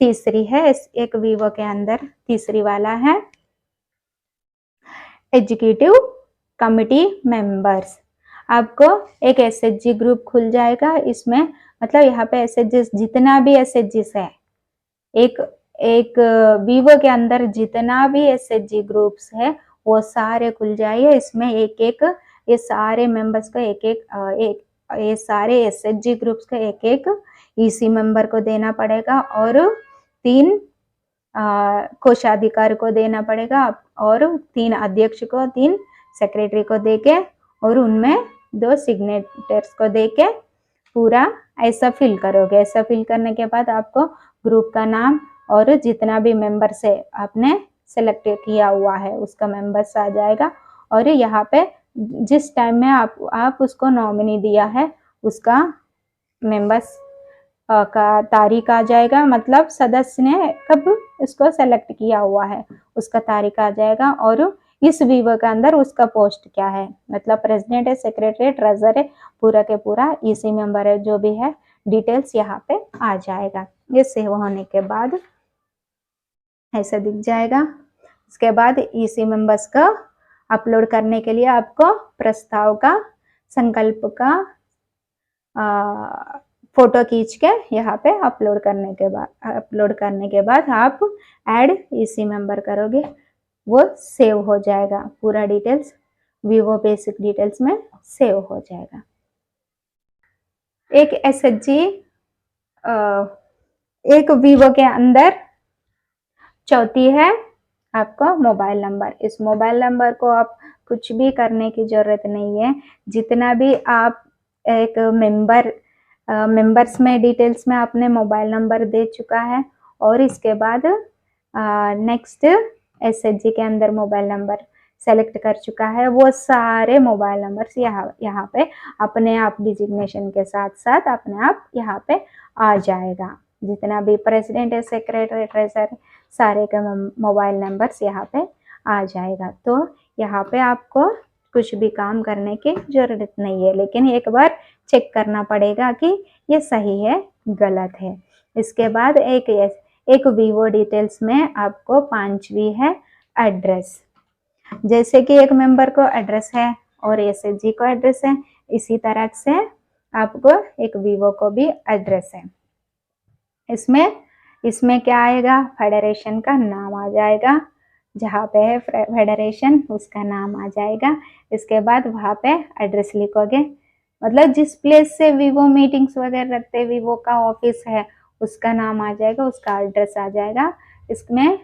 तीसरी है, एक वीवो के अंदर तीसरी वाला है एग्जीक्यूटिव कमिटी मेंबर्स। आपको एक एसएचजी ग्रुप खुल जाएगा। इसमें मतलब यहाँ पे एसएचजी जितना भी एसएचजी है, एक वीवो के अंदर जितना भी एसएचजी ग्रुप्स है वो सारे खुल जाएंगे। इसमें एक ये सारे मेंबर्स को एक ये सारे एसएचजी ग्रुप्स को एक ईसी मेंबर को देना पड़ेगा और 3 कोषाधिकारी को देना पड़ेगा और 3 अध्यक्ष को, 3 सेक्रेटरी को देके और उनमें 2 सिग्नेचर्स को देके पूरा ऐसा फिल करोगे। ऐसा फिल करने के बाद आपको ग्रुप का नाम और जितना भी मेंबर्स है आपने सेलेक्ट किया हुआ है उसका मेंबर्स आ जाएगा। और यहाँ पे जिस टाइम में आप उसको नॉमिनी दिया है उसका मेंबर्स का तारीख आ जाएगा। मतलब सदस्य ने कब इसको सेलेक्ट किया हुआ है उसका तारीख आ जाएगा। और इस वीवो के अंदर उसका पोस्ट क्या है, मतलब प्रेसिडेंट है, सेक्रेटरी, ट्रेजर है, पूरा के पूरा ईसी मेंबर है, जो भी है डिटेल्स यहाँ पे आ जाएगा। ये सेव होने के बाद ऐसा दिख जाएगा। उसके बाद ईसी मेंबर्स का अपलोड करने के लिए आपको प्रस्ताव का, संकल्प का फोटो खींच के यहाँ पे अपलोड करने के बाद आप ऐड ईसी मेंबर करोगे, वो सेव हो जाएगा। पूरा डिटेल्स वीवो बेसिक डिटेल्स में सेव हो जाएगा। एक एसएचजी एक वीवो के अंदर चौथी है आपका मोबाइल नंबर। इस मोबाइल नंबर को आप कुछ भी करने की जरूरत नहीं है। जितना भी आप एक मेंबर्स में डिटेल्स में आपने मोबाइल नंबर दे चुका है और इसके बाद नेक्स्ट एसएचजी के अंदर मोबाइल नंबर सेलेक्ट कर चुका है, वो सारे मोबाइल नंबर्स यहाँ पे अपने आप डिजिग्नेशन के साथ साथ अपने आप यहाँ पे आ जाएगा। जितना भी प्रेसिडेंट है, सेक्रेटरी, ट्रेजर, सारे के मोबाइल नंबर्स यहाँ पे आ जाएगा। तो यहाँ पे आपको कुछ भी काम करने की जरूरत नहीं है, लेकिन एक बार चेक करना पड़ेगा कि ये सही है गलत है। इसके बाद एक वीवो डिटेल्स में आपको 5वीं है एड्रेस। जैसे कि एक मेंबर को एड्रेस है और एसएचजी को एड्रेस है, इसी तरह से आपको एक वीवो को भी एड्रेस है। इसमें क्या आएगा, फेडरेशन का नाम आ जाएगा। जहाँ पे है फेडरेशन उसका नाम आ जाएगा। इसके बाद वहाँ पे एड्रेस लिखोगे, मतलब जिस प्लेस से वीवो मीटिंग्स वगैरह रखते हैं, वीवो का ऑफिस है, उसका नाम आ जाएगा, उसका एड्रेस आ जाएगा। इसमें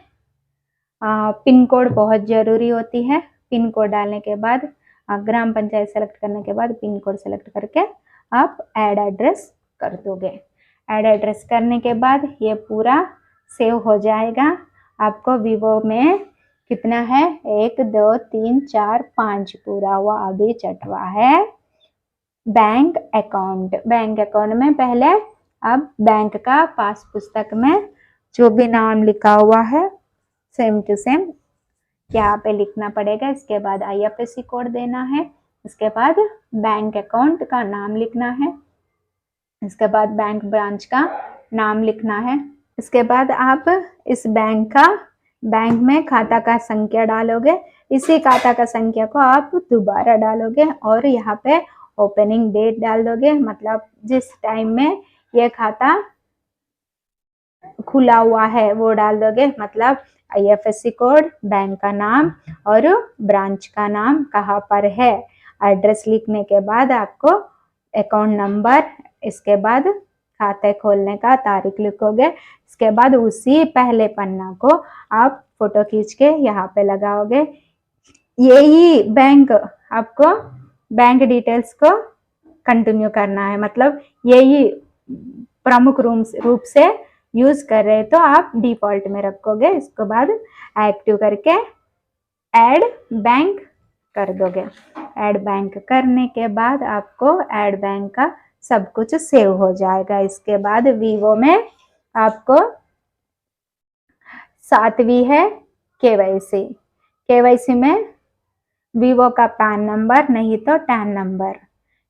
पिन कोड बहुत ज़रूरी होती है। पिन कोड डालने के बाद ग्राम पंचायत सेलेक्ट करने के बाद पिन कोड सेलेक्ट करके आप ऐड एड्रेस कर दोगे। ऐड एड्रेस करने के बाद ये पूरा सेव हो जाएगा। आपको वीवो में कितना है, 1 2 3 4 5 पूरा हुआ। अभी 6वां है बैंक अकाउंट। बैंक अकाउंट में पहले अब बैंक का पास पुस्तक में जो भी नाम लिखा हुआ है सेम टू सेम यहाँ पे लिखना पड़ेगा। इसके बाद आईएफएससी कोड देना है। इसके बाद बैंक अकाउंट का नाम लिखना है। इसके बाद बैंक ब्रांच का नाम लिखना है। इसके बाद आप इस बैंक में खाता का संख्या डालोगे। इसी खाता का संख्या को आप दोबारा डालोगे और यहाँ पे ओपनिंग डेट डाल दोगे, मतलब जिस टाइम में ये खाता खुला हुआ है वो डाल दोगे। मतलब आईएफएससी कोड, बैंक का नाम और ब्रांच का नाम कहाँ पर है। एड्रेस लिखने के बाद आपको अकाउंट नंबर, इसके बाद खाते खोलने का तारीख लिखोगे। इसके बाद उसी पहले पन्ना को आप फोटो खींच के यहाँ पे लगाओगे। यही बैंक आपको बैंक डिटेल्स को कंटिन्यू करना है, मतलब यही प्रमुख रूप से यूज कर रहे तो आप डिफॉल्ट में रखोगे। इसके बाद एक्टिव करके ऐड बैंक कर दोगे। ऐड बैंक करने के बाद आपको ऐड बैंक का सब कुछ सेव हो जाएगा। इसके बाद वीवो में आपको 7वीं है केवाईसी। केवाईसी में वीवो का पैन नंबर नहीं तो टैन नंबर,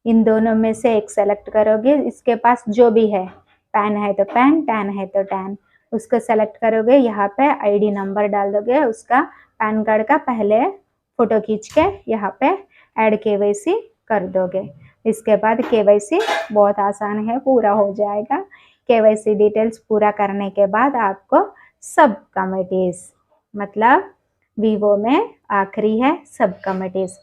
इन दोनों में से एक सेलेक्ट करोगे। इसके पास जो भी है, पैन है तो पैन, टैन है तो टैन, उसको सेलेक्ट करोगे। यहाँ पे आईडी नंबर डाल दोगे उसका, पैन कार्ड का पहले फोटो खींच के यहाँ पे ऐड केवाईसी कर दोगे। इसके बाद केवाईसी बहुत आसान है, पूरा हो जाएगा। केवाईसी डिटेल्स पूरा करने के बाद आपको सब कमिटीज, मतलब वीवो में आखिरी है सब कमिटीज।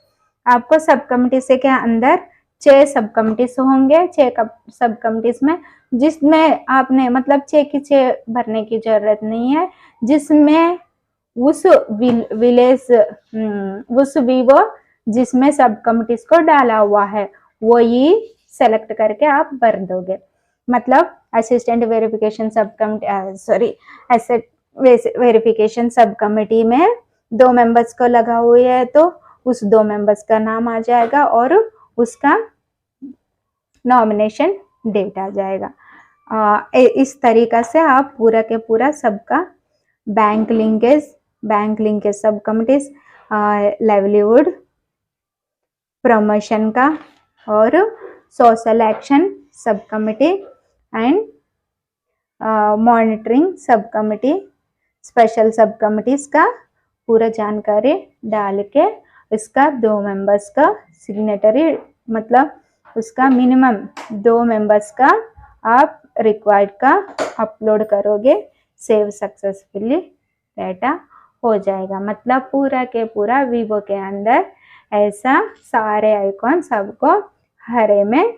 आपको सब कमिटी से के अंदर 6 सब कमिटीज होंगे। 6 सब कमिटीज में जिसमें आपने मतलब 6 की 6 भरने की जरूरत नहीं है। जिसमें उस विलेज उस वीवो जिसमें सब कमिटीज को डाला हुआ है वो ही सेलेक्ट करके आप भर दोगे। मतलब असिस्टेंट वेरिफिकेशन सब कमिटी, एसेट वेरिफिकेशन सब कमिटी में 2 मेंबर्स को लगा हुआ है तो उस 2 मेंबर्स का नाम आ जाएगा और उसका नॉमिनेशन डेट आ जाएगा। इस तरीका से आप पूरा के पूरा सबका बैंक लिंकेज सब कमिटीज, लाइवलीहुड, प्रमोशन का और सोशल एक्शन सब कमिटी एंड मॉनिटरिंग सब कमिटी, स्पेशल सब कमिटीज का पूरा जानकारी डाल के इसका 2 मेंबर्स का सिग्नेटरी, मतलब उसका मिनिमम 2 मेंबर्स का आप रिक्वायर्ड का अपलोड करोगे, सेव सक्सेसफुली डाटा हो जाएगा। मतलब पूरा के पूरा वीवो के अंदर ऐसा सारे आइकॉन सबको हरे में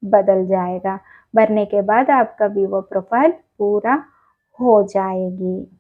बदल जाएगा। भरने के बाद आपका वीवो प्रोफाइल पूरा हो जाएगी।